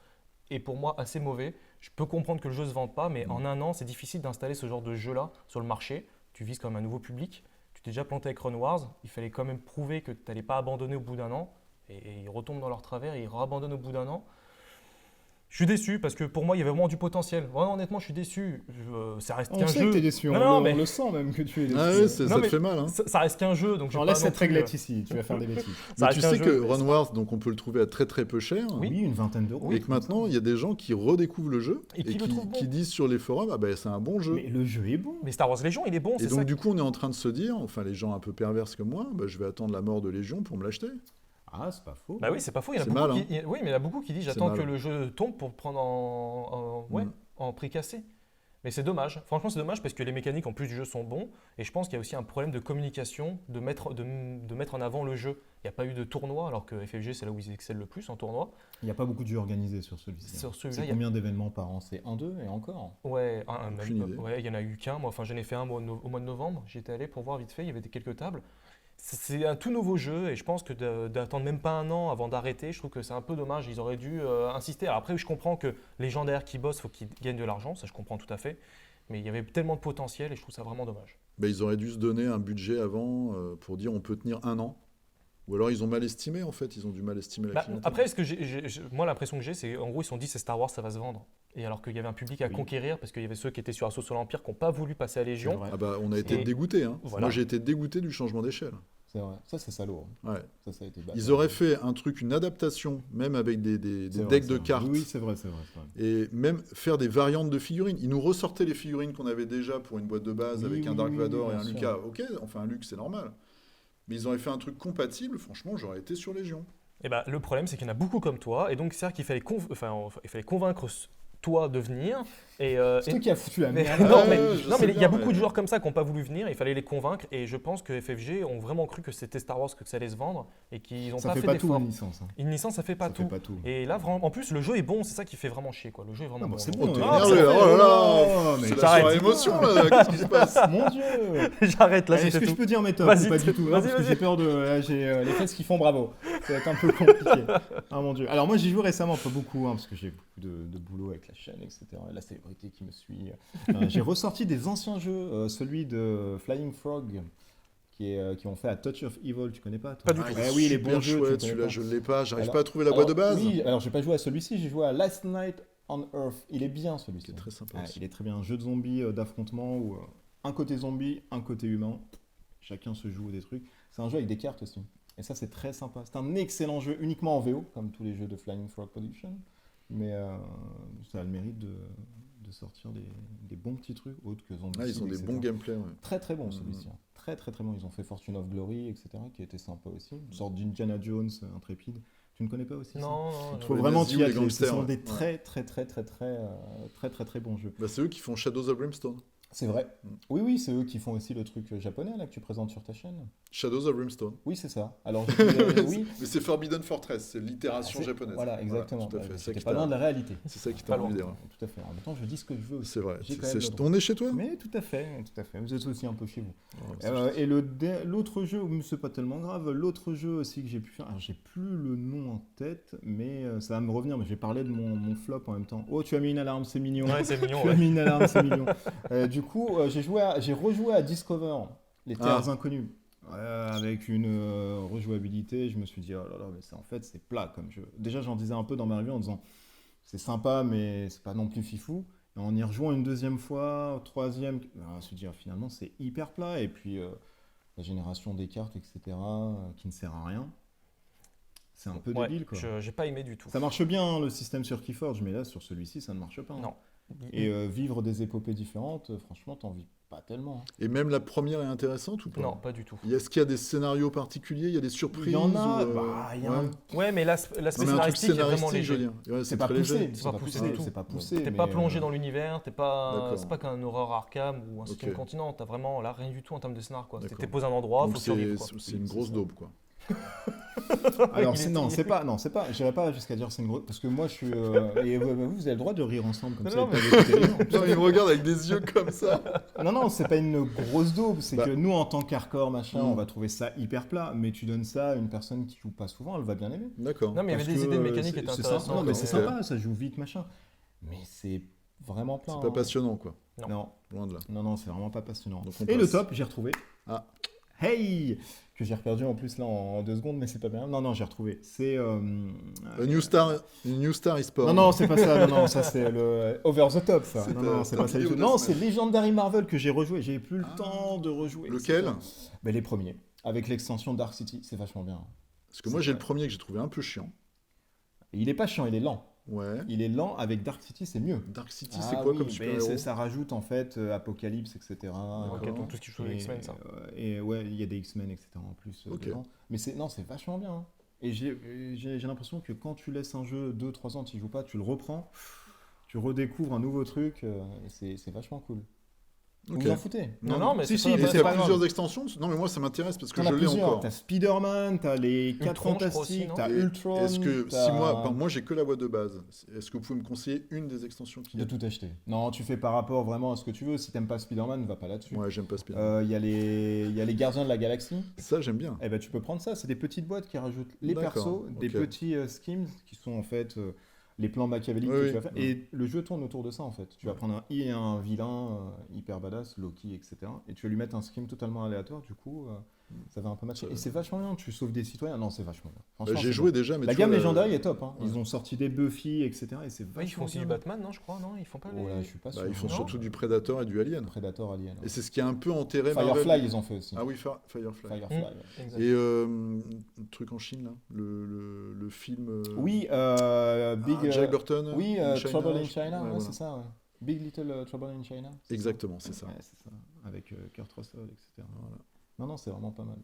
est pour moi assez mauvais. Je peux comprendre que le jeu ne se vende pas, mais en un an, c'est difficile d'installer ce genre de jeu-là sur le marché. Tu vises quand même un nouveau public. Tu t'es déjà planté avec Clone Wars. Il fallait quand même prouver que tu n'allais pas abandonner au bout d'un an. Et ils retombent dans leur travers et ils abandonnent au bout d'un an. Je suis déçu parce que pour moi, il y avait vraiment du potentiel. Vraiment, honnêtement, je suis déçu. Ça reste On qu'un sait jeu. que t'es déçu, Non, on, non, le, mais- on le sent même que tu es déçu. Ah ouais, Non, ça te mais- fait mal. Hein. Ça reste qu'un jeu, donc je J'en vais pas laisse non cette plus, réglette ici, tu vas faire des bêtises. Ça Mais reste tu un sais jeu, que mais Run Wars, donc on peut le trouver à très peu cher. Oui. Oui, une vingtaine d'euros. Et que maintenant, il y a des gens qui redécouvrent le jeu Et qui le trouvent bon. qui disent sur les forums ah ben c'est un bon jeu. Mais le jeu est bon. Mais Star Wars Légion, il est bon, Et c'est ça. donc du coup, on est en train de se dire, enfin les gens un peu perverses comme moi, bah, je vais attendre la mort de Légion pour me l'acheter. Ah, c'est pas faux. Bah oui, c'est pas faux. Il y en a C'est beaucoup mal, qui... Oui, mais il y en a beaucoup qui disent C'est j'attends mal. que le jeu tombe pour le prendre en prix cassé. Mais c'est dommage. Franchement, c'est dommage parce que les mécaniques en plus du jeu sont bons. Et je pense qu'il y a aussi un problème de communication, de mettre en avant le jeu. Il n'y a pas eu de tournoi, alors que FFG, c'est là où ils excellent le plus en tournoi. Il n'y a pas beaucoup de jeux organisés sur celui-ci. Sur celui-là, C'est il y a- combien d'événements par an? C'est 1, 2 et encore. Ouais, Aucune idée. ouais, il y en a eu qu'un. Moi, enfin, j'en ai fait un au mois de novembre. J'étais allé pour voir vite fait. Il y avait quelques tables. C'est un tout nouveau jeu et je pense que d'attendre même pas un an avant d'arrêter, je trouve que c'est un peu dommage. Ils auraient dû insister. Alors après, je comprends que les gens derrière qui bossent, il faut qu'ils gagnent de l'argent. Ça, je comprends tout à fait. Mais il y avait tellement de potentiel et je trouve ça vraiment dommage. Bah, ils auraient dû se donner un budget avant pour dire on peut tenir un an. Ou alors ils ont mal estimé en fait, ils ont dû mal estimer la Bah, clientèle. après, moi, l'impression que j'ai, c'est qu'en gros, ils se sont dit c'est Star Wars, ça va se vendre. Et alors qu'il y avait un public à Oui. conquérir, parce qu'il y avait ceux qui étaient sur Assaut sur l'Empire qui n'ont pas voulu passer à Légion. C'est vrai. Ah bah, on a été Et- dégoûtés. Hein. Voilà. Moi j'ai été dégoûté du changement d'échelle. C'est vrai. Ça, c'est salaud. Ouais. Ça a été bad. Ils auraient fait un truc, une adaptation, même avec des C'est vrai, decks c'est de vrai. cartes. Oui, c'est vrai, c'est vrai. c'est vrai. Et même faire des variantes de figurines. Ils nous ressortaient les figurines qu'on avait déjà pour une boîte de base Oui, avec un oui, Dark oui, Vador oui, et un bien Lucas. Ok, enfin un Luke c'est normal. Mais ils auraient fait un truc compatible, franchement j'aurais été sur Légion. Et bah, le problème, c'est qu'il y en a beaucoup comme toi. Et donc, c'est-à-dire qu'il fallait, il fallait convaincre toi de venir. Et, C'est toi qui as foutu la mais, merde. non, mais, je non, sais mais il y a bien, beaucoup mais- de joueurs comme ça qui n'ont pas voulu venir. Il fallait les convaincre. Et je pense que FFG ont vraiment cru que c'était Star Wars, que ça allait se vendre. Et qu'ils n'ont Ça pas fait fait pas tout d'effort. une licence. Hein. Une licence, ça fait pas Ça tout. fait pas tout. Et là, vraiment, en plus, le jeu est bon. C'est ça qui fait vraiment chier. Quoi. Le jeu est vraiment Ah, bon. bah, c'est Oh, bon. t'es Ah, énervé ça là, oh là là mais C'est la j'arrête. soirée émotion là, qu'est-ce qui se passe Mon Dieu. J'arrête là, Est-ce c'était que je tout. peux dire mes tops Vas-y, ou pas du tout vas-y, Parce que vas-y. j'ai peur de... là, j'ai les fesses qui font bravo. Ça va être un peu compliqué. Ah mon Dieu. Alors moi j'y joue récemment, pas beaucoup, parce que j'ai beaucoup de boulot avec la chaîne, etc. Et la célébrité qui me suit. J'ai ressorti des anciens jeux, celui de Flying Frog, qui ont fait à Touch of Evil, tu connais pas toi Pas du tout. Ouais, oui, les super bons jeux, tu chouette, connais celui-là pas. je l'ai pas, j'arrive Alors- pas à trouver la boîte de base. Oui, alors j'ai pas joué à celui-ci, j'ai joué à Last Night on Earth. Il est bien celui-ci. C'est très sympa Ouais, aussi. il est très bien. Un jeu de zombies d'affrontement où un côté zombie, un côté humain. Chacun se joue des trucs. C'est un jeu avec des cartes aussi. Et ça, c'est très sympa. C'est un excellent jeu, uniquement en VO, comme tous les jeux de Flying Frog Production. Mais ça a le mérite de de sortir des bons petits trucs, autres que Zombie. Ils ont des bons gameplays. Ouais. Très très bon celui-ci. Très très très bon. Ils ont fait Fortune of Glory, etc., qui était sympa aussi. Une sorte d'Indiana Jones intrépide. Tu ne connais pas aussi ça? Non. Il faut vraiment t'y atteler. Ce sont des ouais. très bons jeux. Bah, c'est eux qui font Shadows of Brimstone. C'est vrai. Oui, c'est eux qui font aussi le truc japonais là que tu présentes sur ta chaîne. Shadows of Brimstone. Oui, c'est ça. Alors, oui. Mais c'est Forbidden Fortress, c'est l'itération japonaise. Voilà, exactement. Tout à fait. C'était pas loin de la réalité. C'est ça qui t'a envie de dire. Tout à fait. En même temps, je dis ce que je veux aussi. C'est vrai. J'ai quand même le droit. On est chez toi? Mais tout à fait. Vous êtes aussi un peu chez vous. Ouais, et l'autre jeu, c'est pas tellement grave, l'autre jeu aussi que j'ai pu faire, alors j'ai plus le nom en tête, mais ça va me revenir, mais j'ai parlé de mon flop en même temps. Oh, tu as mis une alarme, c'est mignon. Ouais, c'est mignon. Tu as mis une alarme, c'est mignon. Du coup, j'ai rejoué à Discover, les Terres Inconnues. Avec une rejouabilité, je me suis dit, oh là là, mais en fait, c'est plat comme jeu. Déjà, j'en disais un peu dans ma review en disant, c'est sympa, mais c'est pas non plus fifou. Et en y rejoignant une deuxième fois, troisième, on se dit, finalement, c'est hyper plat. Et puis, la génération des cartes, etc., qui ne sert à rien, c'est un peu débile, quoi. J'ai pas aimé du tout. Ça marche bien, le système sur Keyforge, mais là, sur celui-ci, ça ne marche pas. Non. Et vivre des épopées différentes, franchement, t'en vis pas tellement. Et même la première est intéressante ou pas? Non, pas du tout. Est-ce qu'il y a des scénarios particuliers? Il y a des surprises? Il y en a. Ouais, mais l'aspect scénaristique est vraiment léger. C'est pas poussé. C'est pas poussé du tout. C'est pas poussé. T'es pas plongé dans l'univers, c'est pas qu'un horreur Arkham ou un Septième Continent. T'as vraiment là rien du tout en termes de scénar, quoi. T'es posé à un endroit, faut survivre, quoi. C'est une grosse daube, quoi. Alors c'est pas, j'irais pas jusqu'à dire c'est une grosse, parce que moi je suis et vous avez le droit de rire ensemble comme ça. Non, il me regarde avec des yeux comme ça. Non, c'est pas une grosse daube, c'est que nous en tant qu'hardcore machin, on va trouver ça hyper plat, mais tu donnes ça à une personne qui joue pas souvent, elle va bien aimer. D'accord. Non, mais il y avait des idées de mécanique qui étaient intéressantes. Non, mais c'est sympa, ça joue vite machin, mais c'est vraiment plat. C'est pas passionnant, quoi. Non, loin de là. Non, c'est vraiment pas passionnant. Et le top, j'ai retrouvé. Ah. Hey, que j'ai reperdu en plus là en 2 secondes, mais c'est pas bien. Non, j'ai retrouvé. C'est New Star eSport. Non, c'est pas ça. Non, ça c'est le Over the Top. Ça. Non, c'est pas ça. Non, c'est Legendary Marvel que j'ai rejoué. J'ai plus le temps de rejouer. Lequel? Les premiers, avec l'extension Dark City, c'est vachement bien. Parce que moi j'ai le premier que j'ai trouvé un peu chiant. Et il est pas chiant, il est lent. Ouais. Il est lent, avec Dark City, c'est mieux. Dark City, c'est quoi comme super-héros? Ça rajoute en fait Apocalypse, etc. Donc tout ce qui joue les X-Men, ça. Et ouais, il y a des X-Men, etc. en plus dedans. Mais c'est vachement bien. Hein. Et j'ai l'impression que quand tu laisses un jeu 2-3 ans, tu n'y joues pas, tu le reprends, tu redécouvres un nouveau truc, et c'est vachement cool. Vous en foutez? Non, mais si, il y a plusieurs extensions. Non, mais moi ça m'intéresse parce que je l'ai encore. T'as Spider-Man, t'as les 4 Fantastiques, t'as Ultron. Est-ce que moi j'ai que la boîte de base, est-ce que vous pouvez me conseiller une des extensions qui de tout acheter? Non, tu fais par rapport vraiment à ce que tu veux. Si t'aimes pas Spider-Man, va pas là-dessus. Ouais, j'aime pas Spider-Man. Il y a les Gardiens de la Galaxie. Ça j'aime bien. Eh ben tu peux prendre ça. C'est des petites boîtes qui rajoutent les persos, des petits schemes qui sont en fait les plans machiavéliques que tu vas faire. Et le jeu tourne autour de ça, en fait. Tu vas prendre un vilain hyper badass, Loki, etc. Et tu vas lui mettre un scheme totalement aléatoire, du coup, ça va un peu matcher. Et c'est vachement bien, tu sauves des citoyens. Non, c'est vachement bien. J'ai joué déjà, mais la gamme Legendary est top. Hein. Ils ont sorti des Buffy, etc. Et c'est vachement ils font aussi du Batman, non, je crois. Non, ils font pas je suis pas sûr. Ils font surtout du Predator et du Alien. Predator, Alien. Et c'est ce qui a un peu enterré Firefly, Marvel. ils ont fait aussi. Ah oui, Firefly. Et truc en Chine, là, le film... Oui, Jack Burton. Oui, Trouble in China, c'est ça. Ouais. Big Little Trouble in China. Exactement, c'est ça. Ouais, c'est ça. Avec Kurt Russell, etc. Voilà. Non, c'est vraiment pas mal.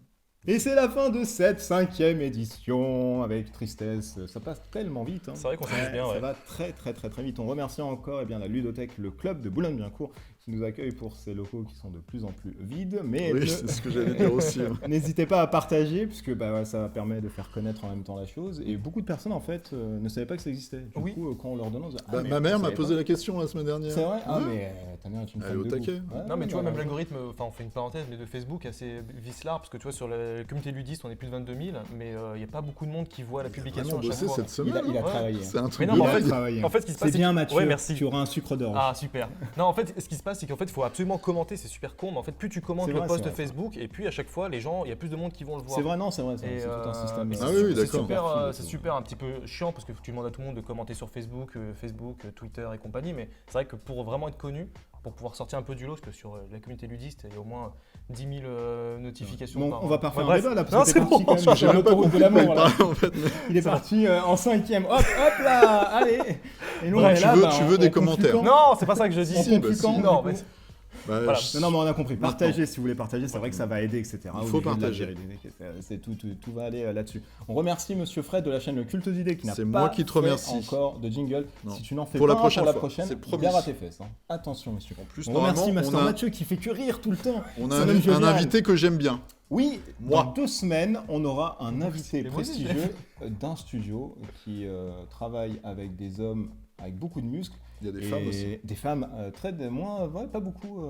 Et c'est la fin de cette 5e édition, avec tristesse. Ça passe tellement vite. Hein. C'est vrai qu'on s'amuse bien. Ça va très vite. On remercie encore la Ludothèque, le club de Boulogne-Billancourt, qui nous accueille pour ces locaux qui sont de plus en plus vides. Mais oui, c'est ce que j'allais dire aussi. N'hésitez pas à partager, puisque ça permet de faire connaître en même temps la chose. Et beaucoup de personnes, en fait, ne savaient pas que ça existait. Du coup, quand on leur demande... ma mère m'a posé la question la semaine dernière. C'est vrai? Mais ta mère est une femme de taquet. Non, mais tu vois, même l'algorithme, on fait une parenthèse, mais de Facebook, est assez vicelard, parce que tu vois, sur la communauté ludiste, on est plus de 22 000, mais il n'y a pas beaucoup de monde qui voit la publication à chaque fois. Cette semaine, il a travaillé. C'est un truc en fait, ce qui se passe, c'est bien, Mathieu. Ouais, merci. Tu auras un sucre d'orge. Ah, super. Non, en fait, ce qui se passe, c'est qu'en fait, il faut absolument commenter. C'est super con, mais en fait, plus tu commentes C'est le vrai, post c'est vrai. Facebook, et puis à chaque fois, il y a plus de monde qui vont le voir. C'est vrai, non, c'est vrai, Et, c'est tout un système. mais Ah c'est oui, oui, c'est d'accord. super, c'est super un petit peu chiant parce que tu demandes à tout le monde de commenter sur Facebook, Twitter et compagnie. Mais c'est vrai que pour vraiment être connu, pour pouvoir sortir un peu du lot, parce que sur la communauté ludiste, il y a au moins 10 000 notifications. Bon, par- on va pas Ouais, faire un bref. débat là, Non, parce que c'est t'es parti bon, quand même j'ai sur même pas l'autoroute de compris de quoi l'amour il là. parlait, en fait. mais- Il est parti en 5e. Hop, hop là, allez. Et nous, Bon, on est tu là, veux- bah, tu on- veux des on conclut commentaires. quand Non, c'est pas ça que je dis. On Si, conclut bah, quand, si. Non, du mais coup Bah, Voilà. Non, mais on a compris. Maintenant. Partagez si vous voulez partager. C'est vrai que ça va aider, etc. Il faut Au milieu de la partager. vérité, c'est tout va aller là-dessus. On remercie Monsieur Fred de la chaîne Le Culte d'idées qui n'a C'est pas moi qui te fait remercie. encore de jingle. Non. Si tu n'en fais Pour pas la un prochaine pour la fois, prochaine, c'est promis. gare à tes fesses. Hein. Attention, monsieur. En plus, On remercie normalement, Master on a, Mathieu qui fait que rire tout le temps. on C'est a un homme un jovial. invité que j'aime bien. Oui, Moi. dans 2 semaines, on aura un invité Mais moi aussi, prestigieux d'un studio qui travaille avec des hommes avec beaucoup de muscles. Il y a des Et femmes aussi. des femmes pas beaucoup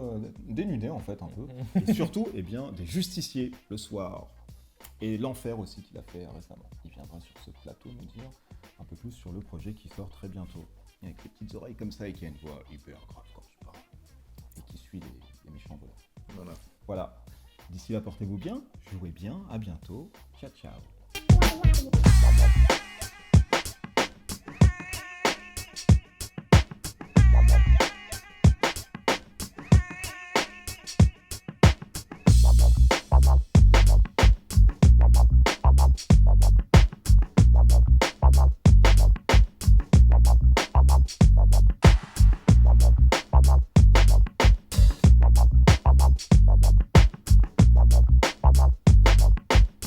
dénudées en fait un peu. Et surtout, eh bien, des justiciers le soir. Et l'enfer aussi qu'il a fait récemment. Il viendra sur ce plateau nous dire un peu plus sur le projet qui sort très bientôt. Et avec les petites oreilles comme ça et qui a une voix hyper grave quand tu parles. Et qui suit les méchants voleurs. Voilà. D'ici là, portez-vous bien, jouez bien, à bientôt. Ciao, ciao.